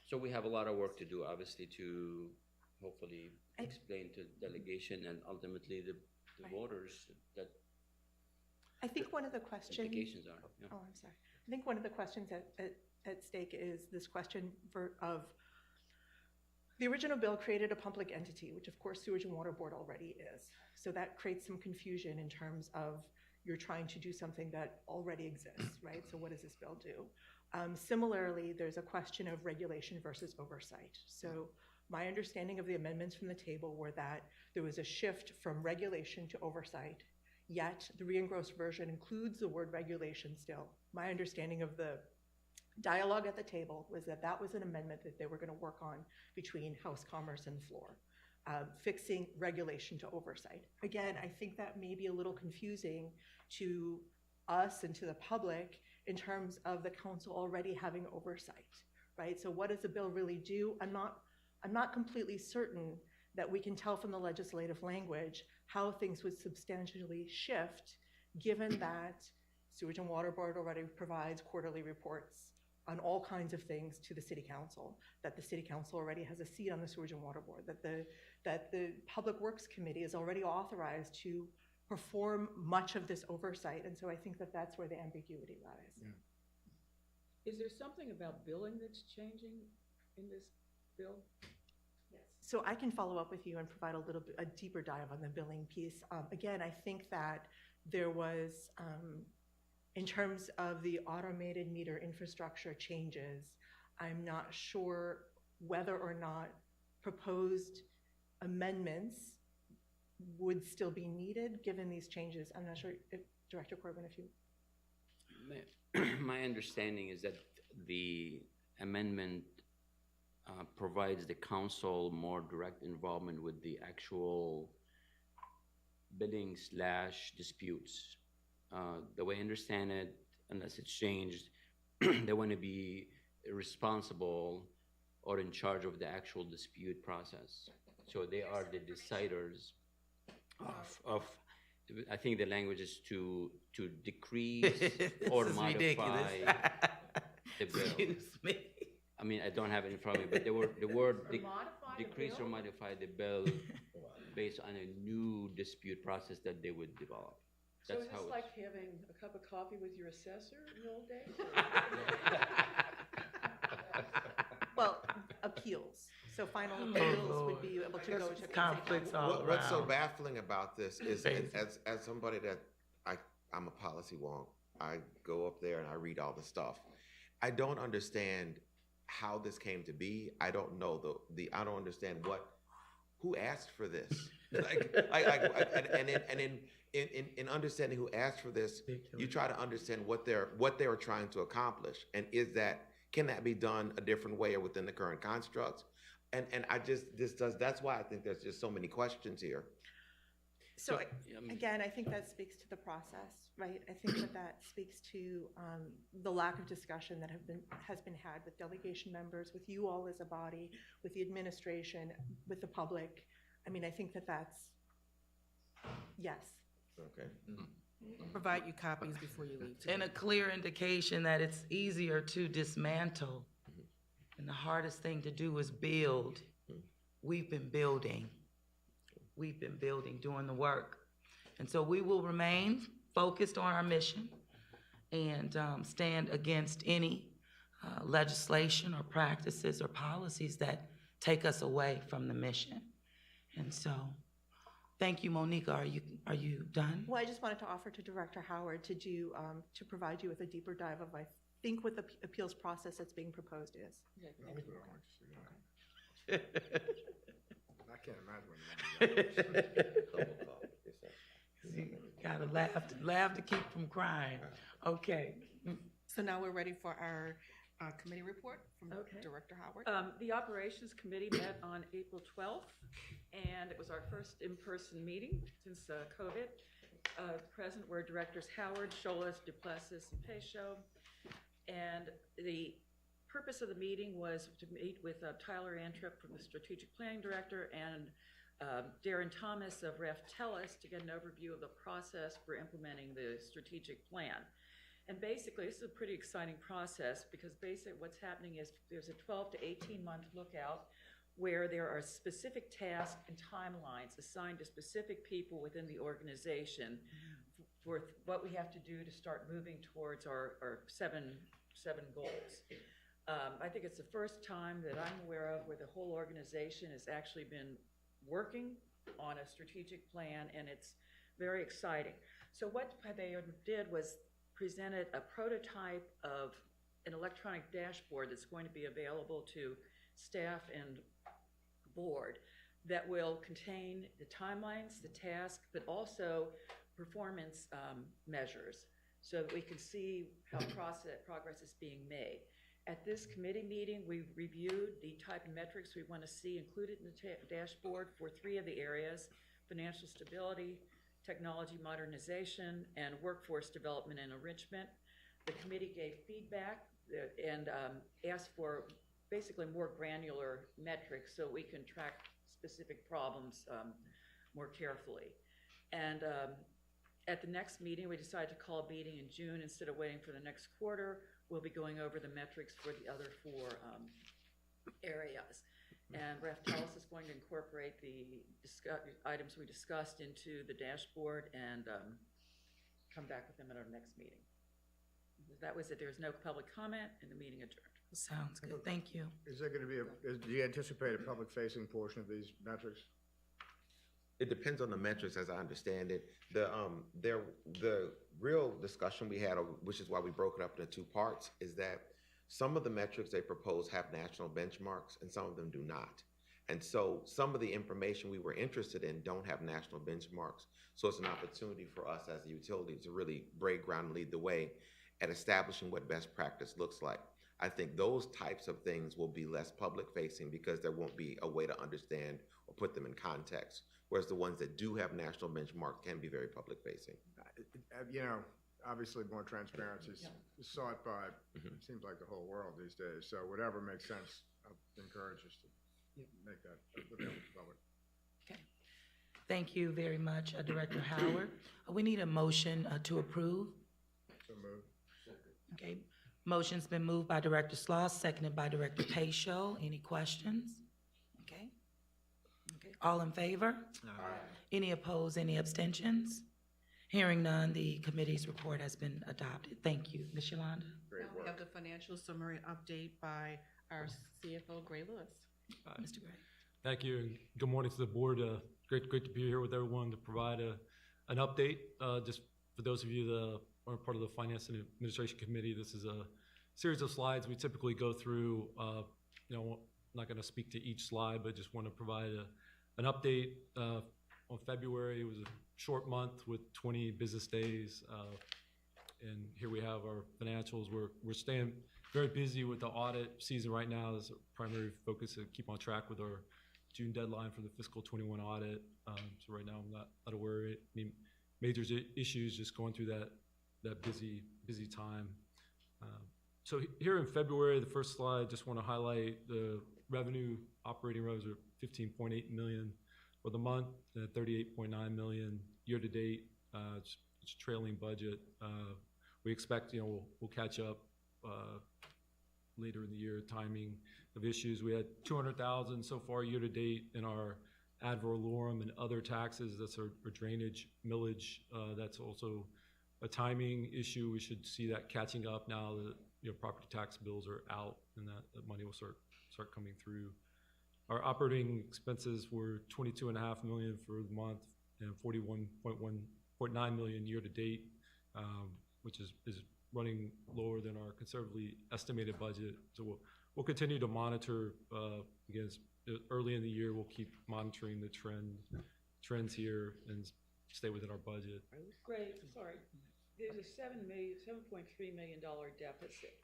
So we have a lot of work to do, obviously, to hopefully explain to delegation and ultimately the voters that I think one of the questions. implications are. Yeah. Oh, I'm sorry. I think one of the questions at stake is this question of the original bill created a public entity, which of course Sewage and Water Board already is. So that creates some confusion in terms of you're trying to do something that already exists, right? So what does this bill do? Similarly, there's a question of regulation versus oversight. So my understanding of the amendments from the table were that there was a shift from regulation to oversight, yet the re-engrossed version includes the word regulation still. My understanding of the dialogue at the table was that that was an amendment that they were going to work on between House Commerce and the floor, fixing regulation to oversight. Again, I think that may be a little confusing to us and to the public in terms of the council already having oversight, right? So what does the bill really do? I'm not completely certain that we can tell from the legislative language how things would substantially shift, given that Sewage and Water Board already provides quarterly reports on all kinds of things to the City Council, that the City Council already has a seat on the Sewage and Water Board, that the Public Works Committee is already authorized to perform much of this oversight, and so I think that that's where the ambiguity lies. Is there something about billing that's changing in this bill? So I can follow up with you and provide a deeper dive on the billing piece. Again, I think that there was, in terms of the automated meter infrastructure changes, I'm not sure whether or not proposed amendments would still be needed given these changes. I'm not sure if Director Corbin, if you. My understanding is that the amendment provides the council more direct involvement with the actual billing / disputes. The way I understand it, unless it's changed, they want to be responsible or in charge of the actual dispute process. So they are the deciders of I think the language is to decrease or This is modify ridiculous. the bill. Excuse me. I mean, I don't have it in front of me, but the word Modify the decrease or bill? modify the bill based on a new dispute process that they would develop. So That's is how this it's. like having a cup of coffee with your assessor in the old days? Well, appeals. So final appeals would be able to go to. Conflicts all What's so around. baffling about this is, Crazy. as somebody that, I'm a policy wonk, I go up there and I read all the stuff. I don't understand how this came to be. I don't know I don't understand who asked for this. In understanding who asked for this, you try to understand what they are trying to accomplish, and can that be done a different way or within the current constructs? And that's why I think there's just so many questions here. So again, I think that speaks to the process, right? I think that speaks to the lack of discussion that has been had with delegation members, with you all as a body, with the administration, with the public. I mean, I think that's, yes. Okay. Provide you copies before you leave. And a clear indication that it's easier to dismantle, and the hardest thing to do is build. We've been building, doing the work. And so we will remain focused on our mission and stand against any legislation or practices or policies that take us away from the mission. And so, thank you, Monica. Are you done? Well, I just wanted to offer to Director Howard to do, to provide you with a deeper dive of, I think, what the appeals process that's being proposed is. Let me put it on, just so you know. I can't imagine when You gotta laugh to keep from crying. Okay. So now we're ready for our committee report from Okay. Director Howard. The Operations Committee met on April 12th, and it was our first in-person meeting since COVID. Present were Directors Howard, Scholas, Duplessis, and Peychaud. And the purpose of the meeting was to meet with Tyler Anthrop from the Strategic Planning Director and Darren Thomas of Ref Telus to get an overview of the process for implementing the strategic plan. And basically, this is a pretty exciting process because basically what's happening is there's a 12 to 18 month lookout where there are specific tasks and timelines assigned to specific people within the organization for what we have to do to start moving towards our seven goals. I think it's the first time that I'm aware of where the whole organization has actually been working on a strategic plan, and it's very exciting. So what they did was presented a prototype of an electronic dashboard that's going to be available to staff and board that will contain the timelines, the tasks, but also performance measures so that we can see how progress is being made. At this committee meeting, we reviewed the type of metrics we want to see included in the dashboard for 3 of the areas: financial stability, technology modernization, and workforce development and enrichment. The committee gave feedback and asked for basically more granular metrics so we can track specific problems more carefully. And At the next meeting, we decided to call a meeting in June instead of waiting for the next quarter. We'll be going over the metrics for the other four areas. And Raftelis is going to incorporate the items we discussed into the dashboard and come back with them at our next meeting. That was it. There's no public comment and the meeting adjourned. Sounds good. Thank you. Is there going to be do you anticipate a public-facing portion of these metrics? It depends on the metrics, as I understand it. The real discussion we had, which is why we broke it up into two parts, is that some of the metrics they propose have national benchmarks and some of them do not. And so some of the information we were interested in don't have national benchmarks. So it's an opportunity for us as a utility to really break ground and lead the way at establishing what best practice looks like. I think those types of things will be less public-facing because there won't be a way to understand or put them in context, whereas the ones that do have national benchmark can be very public-facing. You know, obviously more transparency is sought by, it seems like the whole world these days. So whatever makes sense, I encourage us to make that available to the public. Okay. Thank you very much, Director Howard. We need a motion to approve. So moved. Okay. Motion's been moved by Director Sloss, seconded by Director Pacho. Any questions? Okay. Okay. All in favor? Any opposed? Any abstentions? Hearing none, the committee's report has been adopted. Thank you. Ms. Yolanda? Great Now we work. have the financial summary update by our CFO, Gray Lewis. Mr. Gray. Thank you, and good morning to the board. Great to be here with everyone to provide an update. Just for those of you that are part of the Finance and Administration Committee, this is a series of slides we typically go through. You know, I'm not going to speak to each slide, but just want to provide an update. On February, it was a short month with 20 business days, and here we have our financials. We're staying very busy with the audit season right now. Is our primary focus to keep on track with our June deadline for the fiscal 21 audit. So right now I'm not aware of any major issues, just going through that busy time. So here in February, the first slide, just want to highlight the operating revenues are $15.8 million for the month, 38.9 million year to date. It's trailing budget. We expect, we'll catch up later in the year, timing of issues. We had $200,000 so far year to date in our ad valorem and other taxes. That's our drainage millage. That's also a timing issue. We should see that catching up now that property tax bills are out and that money will start coming through. Our operating expenses were $22.5 million for the month and $41.9 million year to date, which is running lower than our conservatively estimated budget. So we'll continue to monitor. Again, early in the year, we'll keep monitoring the trends here and stay within our budget. Great, sorry. There's a $7.3 million deficit.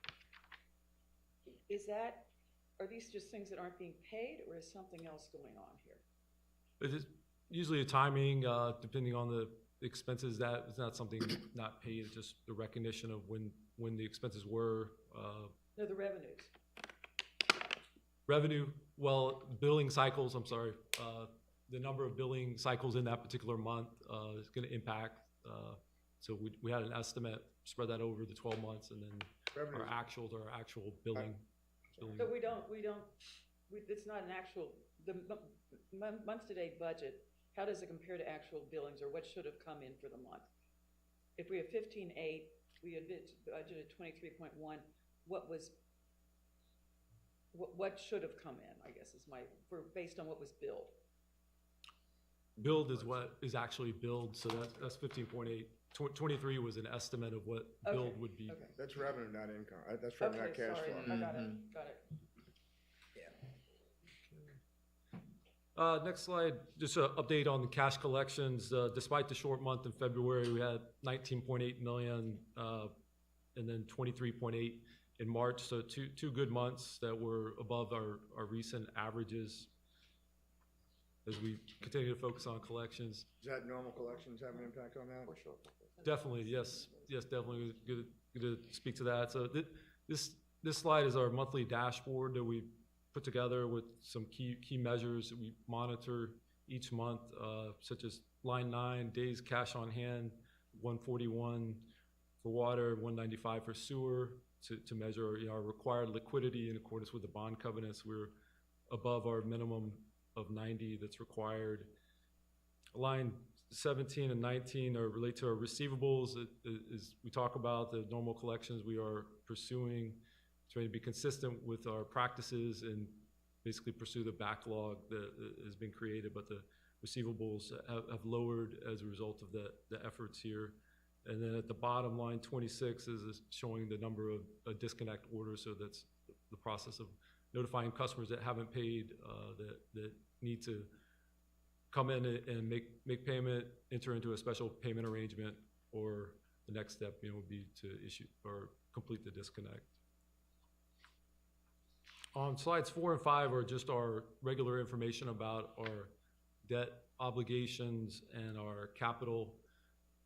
Are these just things that aren't being paid, or is something else going on here? It's usually a timing, depending on the expenses. That is not something not paid. It's just the recognition of when the expenses were. No, the revenues. Revenue, well, billing cycles, I'm sorry. The number of billing cycles in that particular month is going to impact. So we had an estimate, spread that over the 12 months, and then Revenues. our actual billing. But it's not an actual, the month-to-date budget, how does it compare to actual billings, or what should have come in for the month? If we have 15.8, we had budgeted 23.1, what should have come in, I guess, based on what was billed? Billed is what is actually billed, so that's 15.8. 23 was an estimate of what billed would be. Okay. That's revenue, not income. That's revenue, not cash Sorry, flow. I got it. Next slide, just an update on the cash collections. Despite the short month in February, we had 19.8 million and then 23.8 in March. So two good months that were above our recent averages as we continue to focus on collections. Does that normal collections have an impact on that? For sure. Definitely, yes, definitely. Good to speak to that. So this slide is our monthly dashboard that we put together with some key measures that we monitor each month, such as line 9, days cash on hand, 141 for water, 195 for sewer to measure our required liquidity in accordance with the bond covenants. We're above our minimum of 90 that's required. Line 17 and 19 are relate to our receivables. As we talk about the normal collections we are pursuing, trying to be consistent with our practices and basically pursue the backlog that has been created, but the receivables have lowered as a result of the efforts here. And then at the bottom, line 26 is showing the number of disconnect orders. So that's the process of notifying customers that haven't paid, that need to come in and make payment, enter into a special payment arrangement, or the next step, would be to issue or complete the disconnect. On slides 4 and 5 are just our regular information about our debt obligations and our capital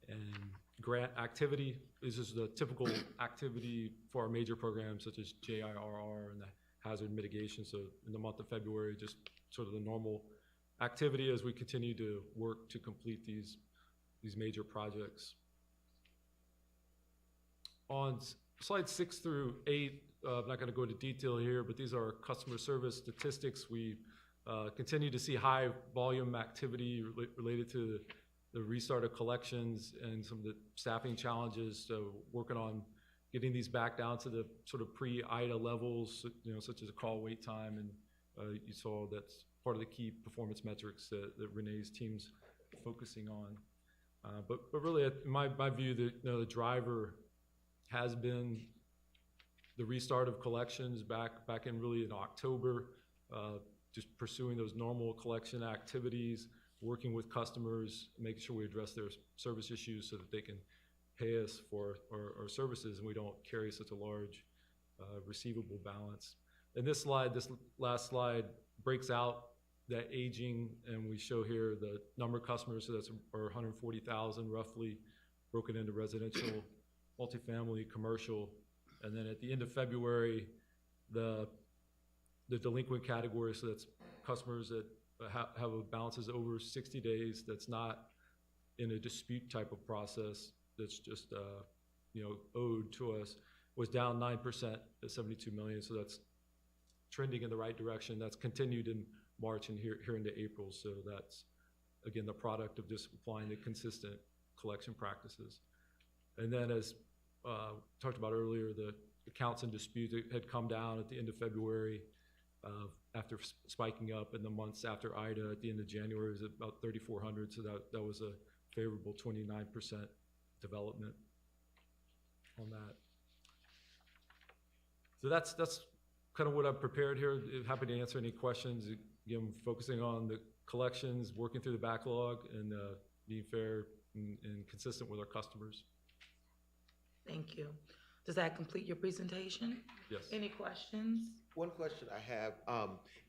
and grant activity. This is the typical activity for our major programs such as JIRR and the hazard mitigation. So in the month of February, just sort of the normal activity as we continue to work to complete these major projects. On slides 6 through 8, I'm not going to go into detail here, but these are customer service statistics. We continue to see high volume activity related to the restart of collections and some of the staffing challenges. So working on getting these back down to the sort of pre-IDA levels, such as a call wait time. And you saw that's part of the key performance metrics that Renee's team's focusing on. But really, in my view, the driver has been the restart of collections back in really in October, just pursuing those normal collection activities, working with customers, making sure we address their service issues so that they can pay us for our services and we don't carry such a large receivable balance. And this last slide breaks out that aging, and we show here the number of customers, so that's 140,000 roughly, broken into residential, multifamily, commercial. And then at the end of February, the delinquent category, so that's customers that have balances over 60 days, that's not in a dispute type of process, that's just owed to us, was down 9% at 72 million. So that's trending in the right direction. That's continued in March and here into April. So that's, again, the product of just applying the consistent collection practices. And then as talked about earlier, the accounts in dispute had come down at the end of February after spiking up in the months after IDA. At the end of January, it was about 3,400. So that was a favorable 29% development on that. So that's kind of what I've prepared here. Happy to answer any questions. Again, focusing on the collections, working through the backlog, and being fair and consistent with our customers. Thank you. Does that complete your presentation? Yes. Any questions? One question I have,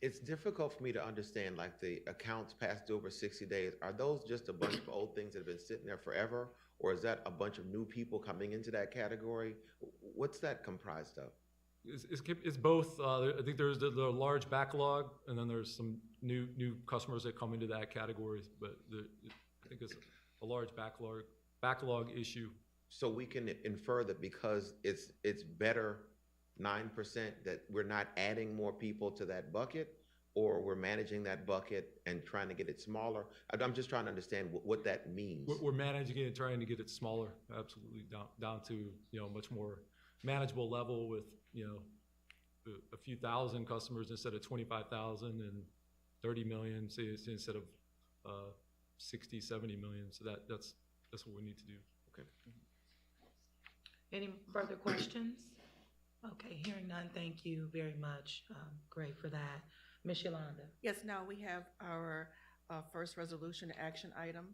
it's difficult for me to understand, like the accounts past due over 60 days. Are those just a bunch of old things that have been sitting there forever? Or is that a bunch of new people coming into that category? What's that comprised of? It's both. I think there's the large backlog, and then there's some new customers that come into that category. But I think it's a large backlog issue. So we can infer that because it's better 9% that we're not adding more people to that bucket, or we're managing that bucket and trying to get it smaller. I'm just trying to understand what that means. We're managing it and trying to get it smaller, absolutely, down to a much more manageable level with a few thousand customers instead of 25,000 and 30 million, say, instead of 60, 70 million. So that's what we need to do. Okay. Any further questions? Okay, hearing none, thank you very much. Great for that. Ms. Yolanda. Yes, now we have our first resolution action item.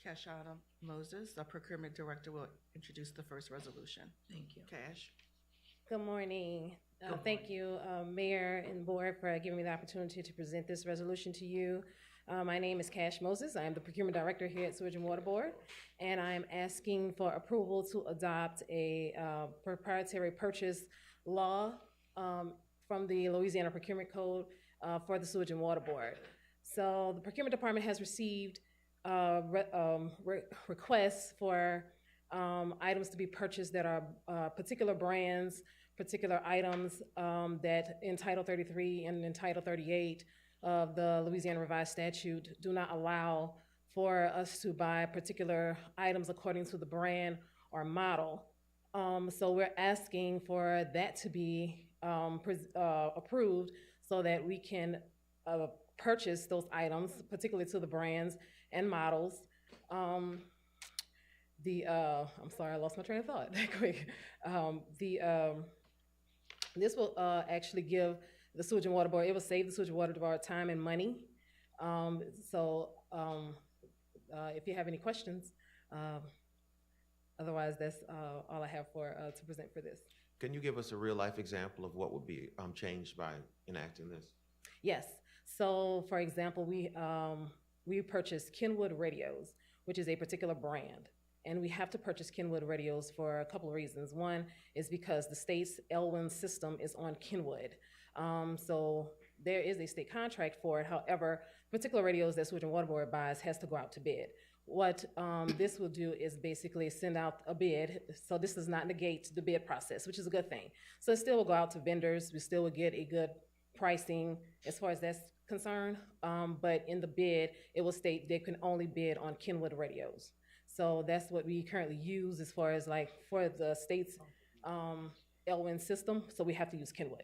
Kashana Moses, the Procurement Director, will introduce the first resolution. Thank you. Cash. Good morning. Good Thank you, Mayor and Board, for giving me the opportunity to present this resolution to you. My name is Cash Moses. I am the Procurement Director here at Sewerage and Water Board, and I am asking for approval to adopt a proprietary purchase law from the Louisiana Procurement Code for the Sewerage and Water Board. So the Procurement Department has received requests for items to be purchased that are particular brands, particular items that in Title 33 and in Title 38 of the Louisiana Revised Statute do not allow for us to buy particular items according to the brand or model. So we're asking for that to be approved so that we can purchase those items, particularly to the brands and models. I'm sorry, I lost my train of thought that quick. This will actually give the Sewage and Water Board, it will save the Sewage and Water Board time and money. If you have any questions, otherwise that's all I have to present for this. Can you give us a real-life example of what would be changed by enacting this? Yes. So, for example, we purchased Kenwood radios, which is a particular brand. And we have to purchase Kenwood radios for a couple of reasons. One is because the state's Elwin system is on Kenwood. So there is a state contract for it. However, particular radios that Sewage and Water Board buys has to go out to bid. What this will do is basically send out a bid. So this does not negate the bid process, which is a good thing. So it still will go out to vendors. We still will get a good pricing as far as that's concerned. But in the bid, it will state they can only bid on Kenwood radios. So that's what we currently use as far as like for the state's Elwin system. So we have to use Kenwood.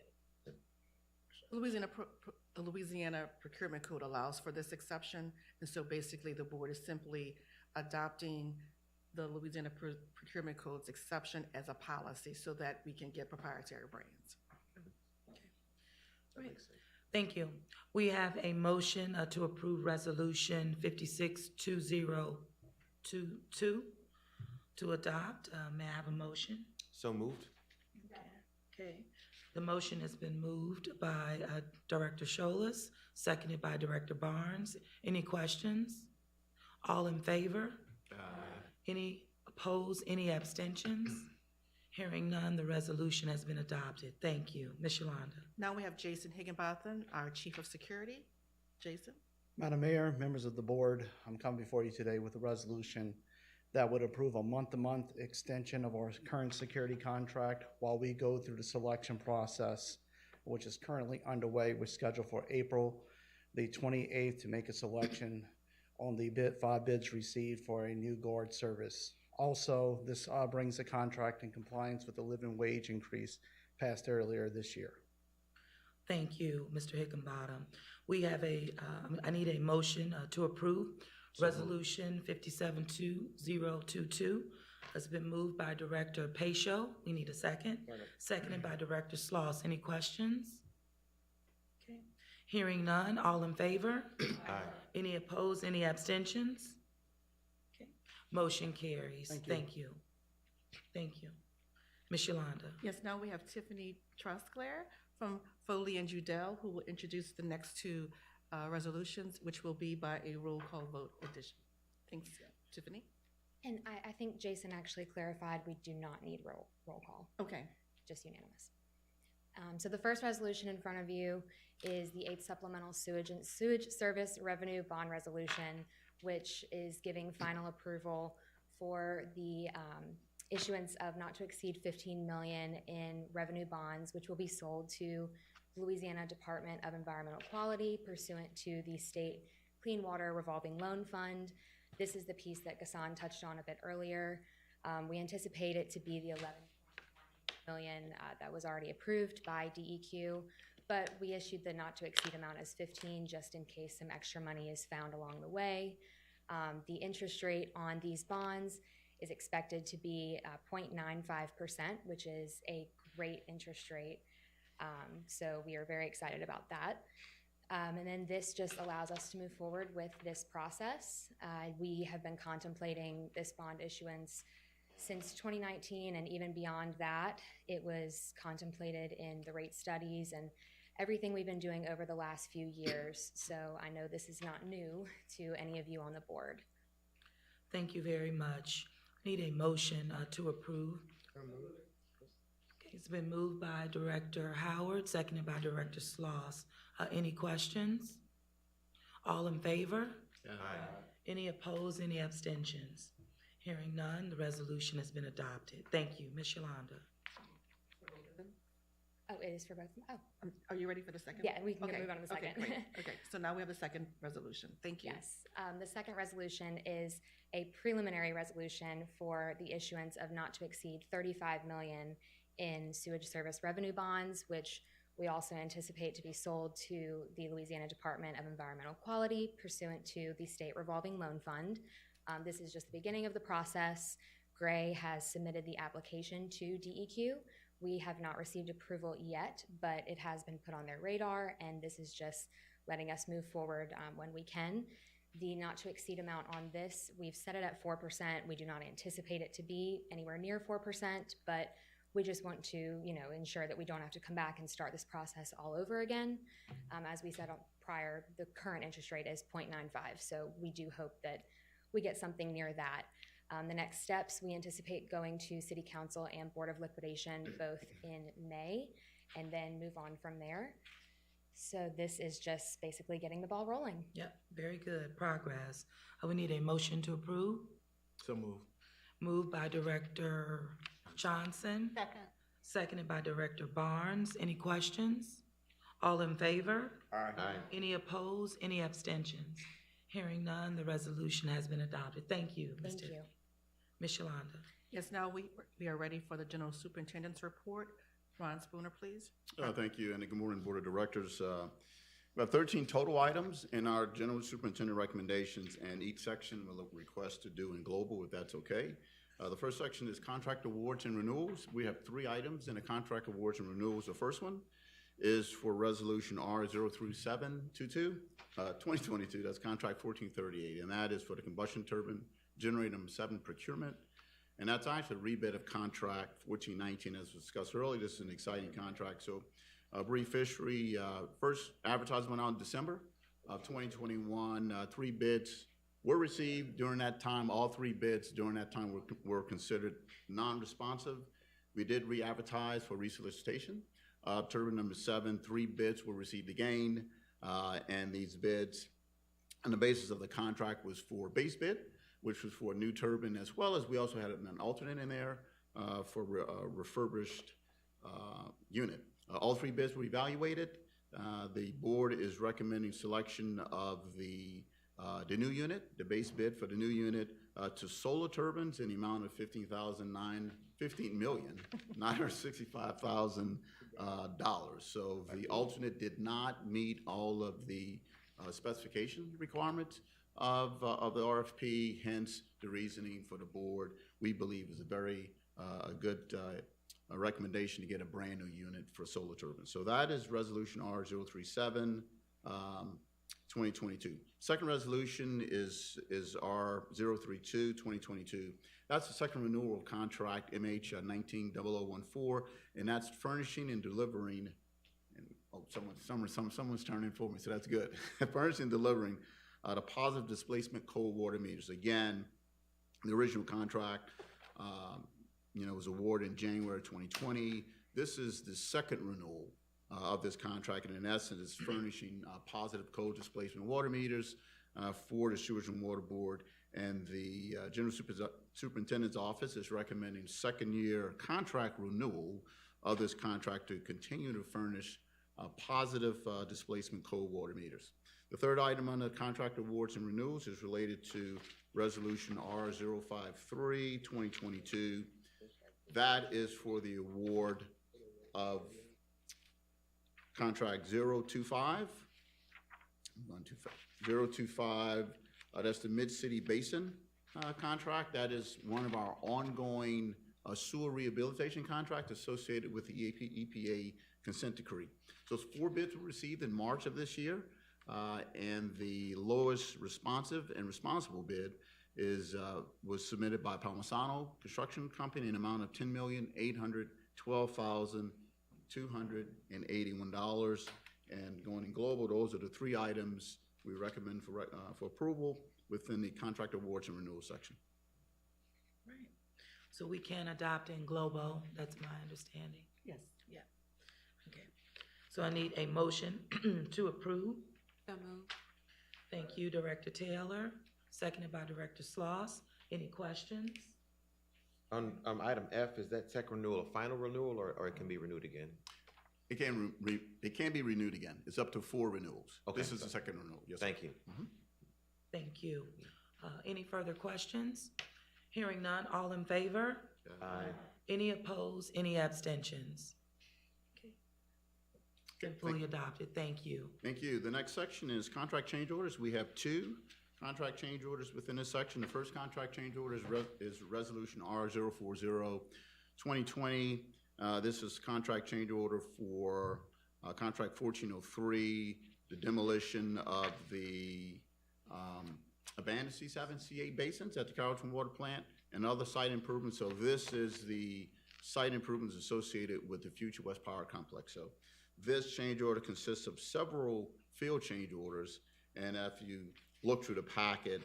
The Louisiana Procurement Code allows for this exception, and so basically the board is simply adopting the Louisiana Procurement Code's exception as a policy so that we can get proprietary brands. Great. Thank you. We have a motion to approve Resolution 562022 to adopt. May I have a motion? So moved. Okay. The motion has been moved by Director Scholas, seconded by Director Barnes. Any questions? All in favor? Any opposed? Any abstentions? Hearing none, the resolution has been adopted. Thank you. Ms. Yolanda. Now we have Jason Higginbotham, our Chief of Security. Jason? Madam Mayor, members of the board, I'm coming before you today with a resolution that would approve a month-to-month extension of our current security contract while we go through the selection process, which is currently underway. We're scheduled for April the 28th to make a selection on the 5 bids received for a new guard service. Also, this brings the contract in compliance with the living wage increase passed earlier this year. Thank you, Mr. Higginbotham. We have I need a motion to approve Resolution 572022 has been moved by Director Pacho. We need a second. Seconded by Director Sloss. Any questions? Okay. Hearing none, all in favor? Aye. Any opposed, any abstentions? Okay. Motion carries. Thank you. Thank you. Ms. Yolanda. Yes, now we have Tiffany Trusclair from Foley and Udell, who will introduce the next two resolutions, which will be by a roll call vote addition. Thanks, Tiffany. And I think Jason actually clarified we do not need roll call, Okay. just unanimous. So the first resolution in front of you is the 8th Supplemental Sewage Service Revenue Bond Resolution, which is giving final approval for the issuance of not to exceed $15 million in revenue bonds, which will be sold to Louisiana Department of Environmental Quality pursuant to the State Clean Water Revolving Loan Fund. This is the piece that Ghassan touched on a bit earlier. We anticipate it to be the $11 million that was already approved by DEQ, but we issued the not to exceed amount as 15 just in case some extra money is found along the way. The interest rate on these bonds is expected to be 0.95%, which is a great interest rate. So we are very excited about that. And then this just allows us to move forward with this process. We have been contemplating this bond issuance since 2019, and even beyond that, it was contemplated in the rate studies and everything we've been doing over the last few years. So I know this is not new to any of you on the board. Thank you very much. Need a motion to approve. Okay, it's been moved by Director Howard, seconded by Director Sloss. Any questions? All in favor? Aye. Any opposed, any abstentions? Hearing none, the resolution has been adopted. Thank you. Ms. Yolanda. Oh, it is for both. Oh, Are you ready for the second? yeah, we can Okay, move on to the okay, second. great. Okay, so now we have the second resolution. Thank you. Yes, the second resolution is a preliminary resolution for the issuance of not to exceed 35 million in sewage service revenue bonds, which we also anticipate to be sold to the Louisiana Department of Environmental Quality pursuant to the State Revolving Loan Fund. This is just the beginning of the process. Gray has submitted the application to DEQ. We have not received approval yet, but it has been put on their radar, and this is just letting us move forward when we can. The not to exceed amount on this, we've set it at 4%. We do not anticipate it to be anywhere near 4%, but we just want to, ensure that we don't have to come back and start this process all over again. As we said prior, the current interest rate is 0.95, so we do hope that we get something near that. The next steps, we anticipate going to City Council and Board of Liquidation both in May, and then move on from there. So this is just basically getting the ball rolling. Yep, very good progress. We need a motion to approve. So moved. Moved by Director Johnson. Second. Seconded by Director Barnes. Any questions? All in favor? Aye. Any opposed? Any abstentions? Hearing none, the resolution has been adopted. Thank you, Ms. Thank Tiffany. you. Ms. Yolanda. Yes, now we are ready for the General Superintendent's report. Ron Spooner, please. Thank you, and good morning, Board of Directors. We have 13 total items in our General Superintendent recommendations, and each section will request to do in global, if that's okay. The first section is contract awards and renewals. We have 3 items in the contract awards and renewals. The first one is for Resolution R03722, 2022, that's contract 1438, and that is for the combustion turbine generator number 7 procurement. And that's actually a rebid of contract 1419, as was discussed earlier. This is an exciting contract. So, brief history, first advertisement out in December of 2021. 3 bids were received during that time. All 3 bids during that time were considered non-responsive. We did re-advertise for resolicitation. Turbine number 7, 3 bids were received again. And these bids, on the basis of the contract, was for base bid, which was for a new turbine, as well as we also had an alternate in there for a refurbished unit. All 3 bids were evaluated. The board is recommending selection of the new unit, the base bid for the new unit, to Solar Turbines in the amount of $15,965,000. So the alternate did not meet all of the specification requirements of the RFP, hence the reasoning for the board, we believe, is a very good recommendation to get a brand new unit for Solar Turbines. So that is Resolution R037, 2022. Second resolution is R032, 2022. That's the second renewal of contract MH 190014, and that's furnishing and delivering, and someone's turning for me, so that's good. Furnishing and delivering the positive displacement cold water meters. Again, the original contract, was awarded in January 2020. This is the second renewal of this contract, and in essence, it's furnishing positive cold displacement water meters for the Sewage and Water Board. And the General Superintendent's Office is recommending second-year contract renewal of this contract to continue to furnish positive displacement cold water meters. The third item on the contract awards and renewals is related to Resolution R053, 2022. That is for the award of contract 025. That's the Mid-City Basin contract. That is one of our ongoing sewer rehabilitation contracts associated with the EPA consent decree. So 4 bids were received in March of this year, and the lowest responsive and responsible bid was submitted by Palmisano Construction Company in an amount of $10,812,281. And going in global, those are the 3 items we recommend for approval within the contract awards and renewal section. Right. So we can adopt in global, that's my understanding. Yes. Yeah. Okay. So I need a motion to approve. So moved. Thank you, Director Taylor. seconded by Director Sloss. Any questions? On, item F, is that second renewal a final renewal, or it can be renewed again? It can be renewed again. It's up to 4 renewals. Okay. This is the second renewal. Yes, sir. Thank you. Thank you. Any further questions? Hearing none, all in favor? Aye. Any opposed, any abstentions? Okay. Been fully adopted, thank you. Thank you. The next section is contract change orders. We have 2 contract change orders within this section. The first contract change order is Resolution R040-2020. This is contract change order for contract 1403, the demolition of the abandoned C7, C8 basins at the Carrollton Water Plant and other site improvements. So this is the site improvements associated with the future West Power Complex. So this change order consists of several field change orders, and if you look through the packet,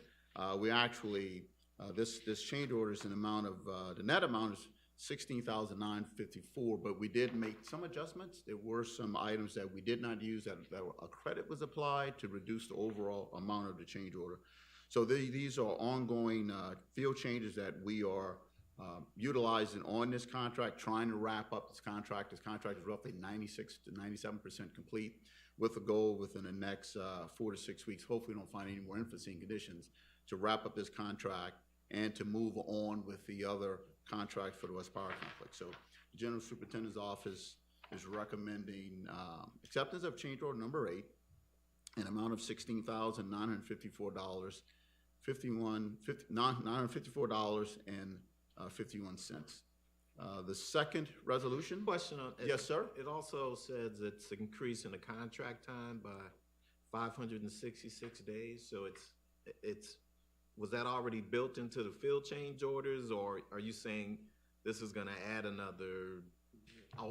we actually, this change order is an amount of, the net amount is $16,954, but we did make some adjustments. There were some items that we did not use that a credit was applied to reduce the overall amount of the change order. So these are ongoing field changes that we are utilizing on this contract, trying to wrap up this contract. This contract is roughly 96 to 97% complete, with a goal within the next 4 to 6 weeks. Hopefully we don't find any more unforeseen conditions to wrap up this contract and to move on with the other contracts for the West Power Complex. So the General Superintendent's Office is recommending acceptance of change order number 8, an amount of $16,954, $954.51. The second resolution. Question on it. Yes, sir. It also says it's increasing the contract time by 566 days. So was that already built into the field change orders, or are you saying this is going to add another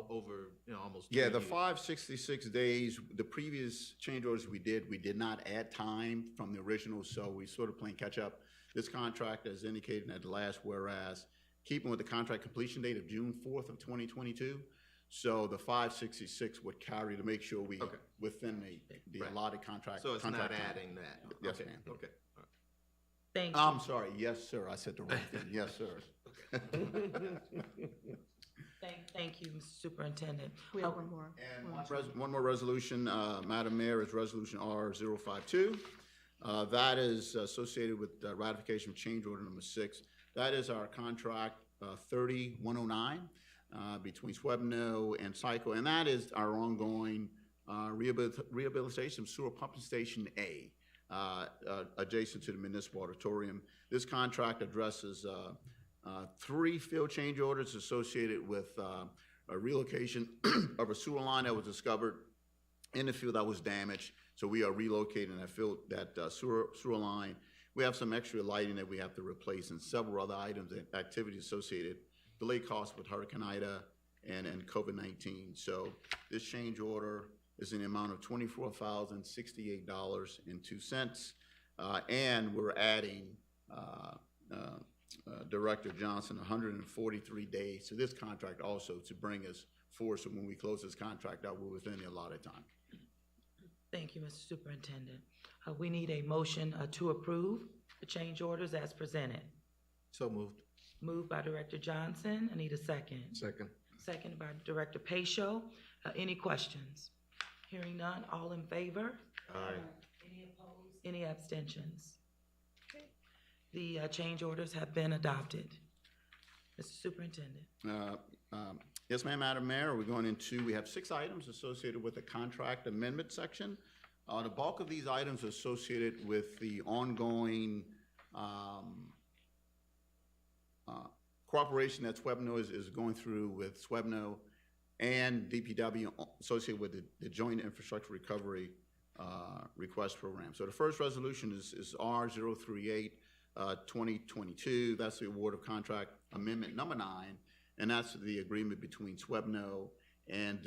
over, almost 2 Yeah, the years? 566 days, the previous change orders we did not add time from the original, so we sort of playing catch up. This contract, as indicated at the last whereas, keeping with the contract completion date of June 4th of 2022. So the 566 would carry to make sure we, within the Right. allotted contract. So it's contract not time. adding that? Yes, Okay, ma'am. Okay. All right. Thank you. I'm sorry, yes, sir, I said the wrong thing, yes, sir. Thank you, Mr. Superintendent. We have one more. And one more resolution, Madam Mayor, is Resolution R052. That is associated with ratification of change order number 6. That is our contract 30109 between Swebno and Psycho, and that is our ongoing rehabilitation of sewer pumping station A, adjacent to the municipal auditorium. This contract addresses 3 field change orders associated with a relocation of a sewer line that was discovered in the field that was damaged. So we are relocating that sewer line. We have some extra lighting that we have to replace and several other items and activities associated, delay costs with Hurricane Ida and COVID-19. So this change order is in the amount of $24,068.02. And we're adding Director Johnson 143 days to this contract also to bring us forward. So when we close this contract out, we're within the allotted time. Thank you, Mr. Superintendent. We need a motion to approve the change orders as presented. So moved. Moved by Director Johnson. I need a second. Second. Seconded by Director Pacho. Any questions? Hearing none, all in favor? Aye. Any opposed? Any abstentions? Okay. The change orders have been adopted. Mr. Superintendent. Yes, ma'am, Madam Mayor, we have 6 items associated with the contract amendment section. The bulk of these items are associated with the ongoing cooperation that Swebno is going through with Swebno and DPW associated with the Joint Infrastructure Recovery Request Program. So the first resolution is R038-2022. That's the award of contract amendment number 9. And that's the agreement between Swebno and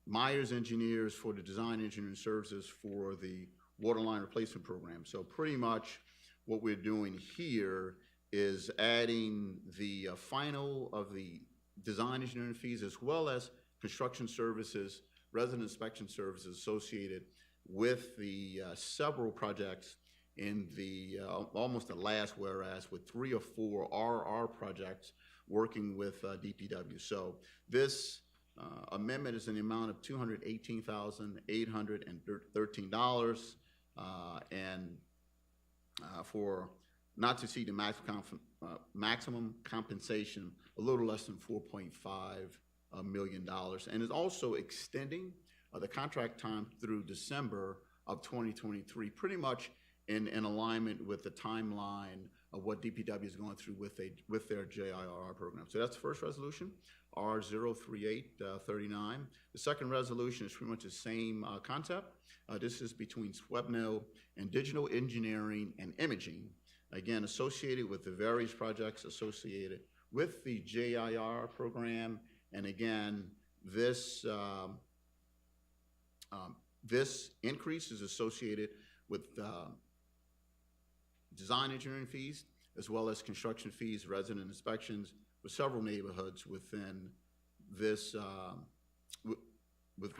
Myers Engineers for the design engineering services for the water line replacement program. So pretty much what we're doing here is adding the final of the design engineering fees as well as construction services, resident inspection services associated with the several projects in the almost the last whereas with 3 or 4 RR projects working with DPW. So this amendment is in the amount of $218,813 and for not to exceed the maximum compensation, a little less than $4.5 million, and is also extending the contract time through December of 2023, pretty much in alignment with the timeline of what DPW is going through with their JIRR program. So that's the first resolution, R03839. The second resolution is pretty much the same concept. This is between SWEPNO and Digital Engineering and Imaging, again, associated with the various projects associated with the JIR program. And again, this this increase is associated with design engineering fees, as well as construction fees, resident inspections for several neighborhoods within this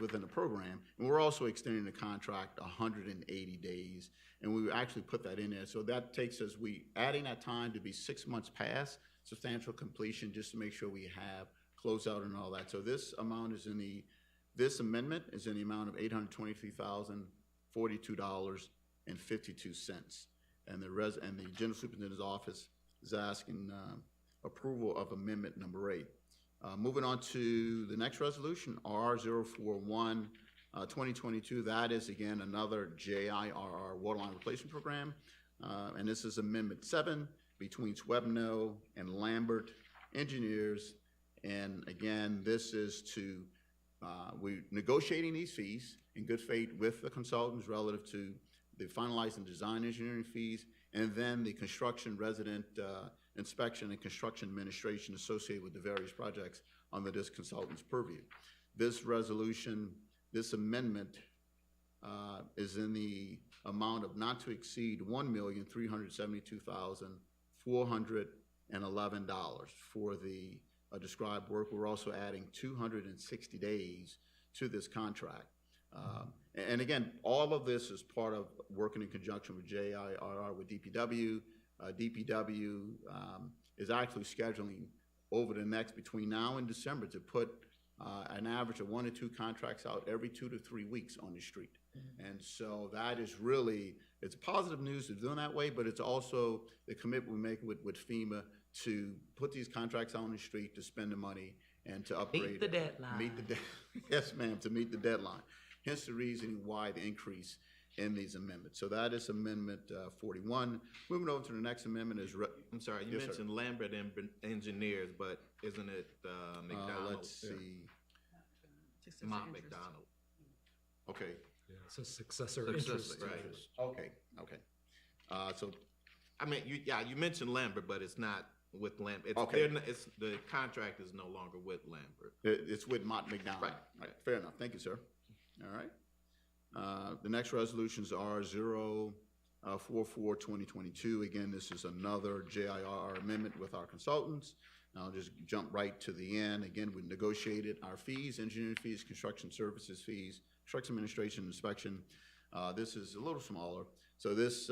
within the program. And we're also extending the contract 180 days, and we actually put that in there. So that takes us, adding that time to be 6 months past substantial completion, just to make sure we have closeout and all that. So this amount is this amendment is in the amount of $823,042.52. And the General Superintendent's Office is asking approval of amendment number 8. Moving on to the next resolution, R041 2022. That is again another JIRR waterline replacement program, and this is amendment 7 between SWEPNO and Lambert Engineers. And again, this is to we're negotiating these fees in good faith with the consultants relative to the finalizing design engineering fees, and then the construction resident inspection and construction administration associated with the various projects under this consultant's purview. This resolution, this amendment is in the amount of not to exceed $1,372,411 for the described work. We're also adding 260 days to this contract. And again, all of this is part of working in conjunction with JIRR, with DPW. DPW is actually scheduling over the next, between now and December, to put an average of 1 to 2 contracts out every 2 to 3 weeks on the street. And so that is really, it's positive news to doing that way, but it's also the commitment we make with FEMA to put these contracts out on the street, to spend the money, and to upgrade. Meet the deadline. Yes, ma'am, to meet the deadline. Hence the reason why the increase in these amendments. So that is Amendment 41. Moving over to the next amendment is... I'm sorry, you mentioned Lambert Engineers, but isn't it McDonald? Let's see. Mont McDonald. Okay. Yeah, it's a successor interest. Right. Okay. So... I mean, you mentioned Lambert, but it's not with Lambert. Okay. The contract is no longer with Lambert. It's with Mont McDonald. Right. Fair enough. Thank you, sir. All right. The next resolutions are 044 2022. Again, this is another JIRR amendment with our consultants. I'll just jump right to the end. Again, we negotiated our fees, engineering fees, construction services fees, construction administration, inspection. This is a little smaller. So this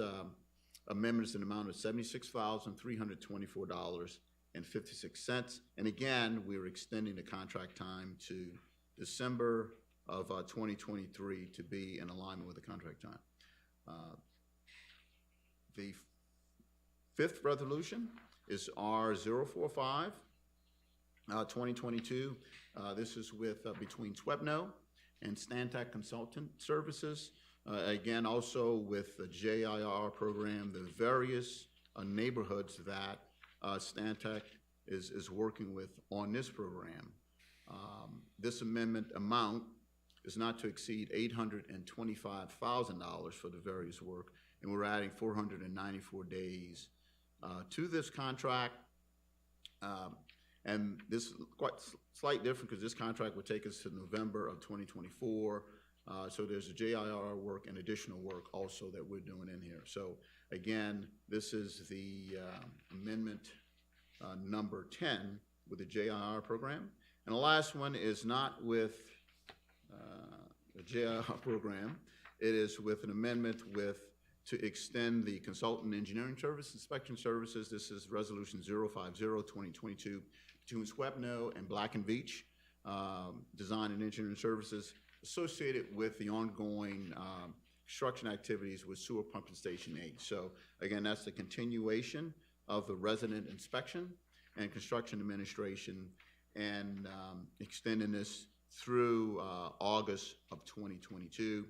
amendment is an amount of $76,324.56. And again, we're extending the contract time to December of 2023 to be in alignment with the contract time. The fifth resolution is R045 2022. This is with between SWEPNO and Stantec Consultant Services. Again, also with the JIR program, the various neighborhoods that Stantec is working with on this program. This amendment amount is not to exceed $825,000 for the various work, and we're adding 494 days to this contract. And this is quite slight different because this contract would take us to November of 2024. So there's a JIR work and additional work also that we're doing in here. So again, this is the amendment number 10 with the JIR program. And the last one is not with the JIR program. It is with an amendment to extend the consultant engineering service inspection services. This is Resolution 050-2022 between SWEPNO and Black & Veatch design and engineering services associated with the ongoing construction activities with sewer pumping station 8. So again, that's the continuation of the resident inspection and construction administration, and extending this through August of 2022.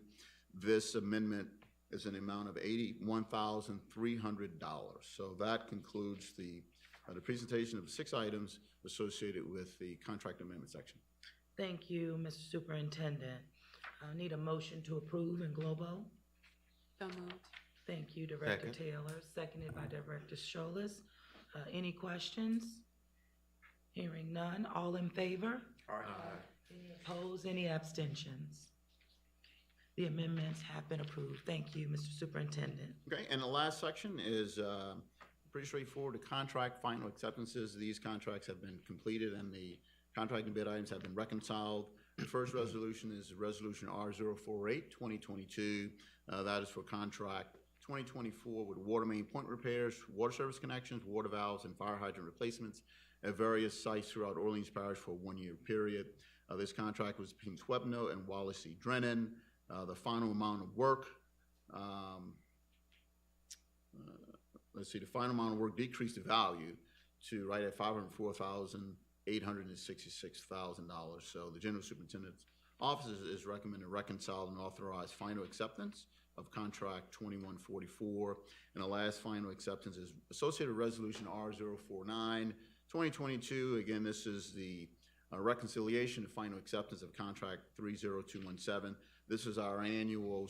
This amendment is an amount of $81,300. So that concludes the presentation of the 6 items associated with the contract amendment section. Thank you, Mr. Superintendent. I need a motion to approve in globo. So moved. Thank you, Director Taylor, seconded by Director Scholas. Any questions? Hearing none, all in favor? Any opposed, any abstentions? The amendments have been approved. Thank you, Mr. Superintendent. Okay, and the last section is pretty straightforward. The contract final acceptances. These contracts have been completed and the contract and bid items have been reconciled. The first resolution is Resolution R048-2022. That is for contract 2024 with water main point repairs, water service connections, water valves, and fire hydrant replacements at various sites throughout Orleans Parish for a 1-year period. This contract was between SWEPNO and Wallace C. Drennan. The final amount of work, the final amount of work decreased the value to right at $504,866,000. So the General Superintendent's Office is recommending reconcile and authorize final acceptance of contract 2144. And the last final acceptance is Associated Resolution R049-2022. Again, this is the reconciliation and final acceptance of contract 30217. This is our annual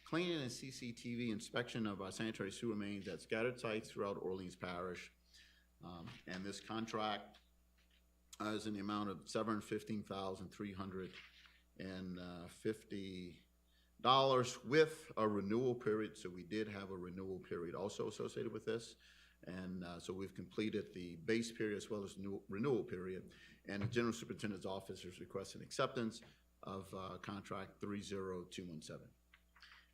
cleaning and CCTV inspection of our sanitary sewer mains at scattered sites throughout Orleans Parish. And this contract is in the amount of $715,350 with a renewal period. So we did have a renewal period also associated with this. And so we've completed the base period as well as renewal period. And the General Superintendent's Office is requesting acceptance of contract 30217.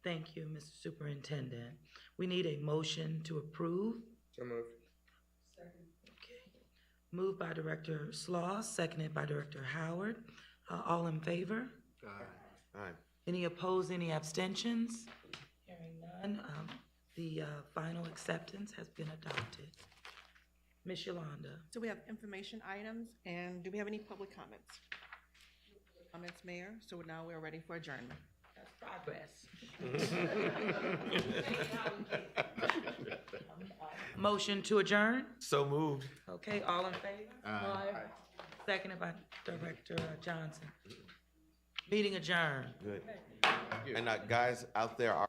Thank you, Mr. Superintendent. We need a motion to approve. So moved. Okay. Moved by Director Slaw, seconded by Director Howard. All in favor? Aye. Any opposed, any abstentions? Hearing none, the final acceptance has been adopted. Ms. Yolanda. So we have information items, and do we have any public comments? Comments, Mayor? So now we're ready for adjournment. That's progress. Motion to adjourn? So moved. Okay, all in favor? Aye. Seconded by Director Johnson. Meeting adjourned. Good. And guys out there are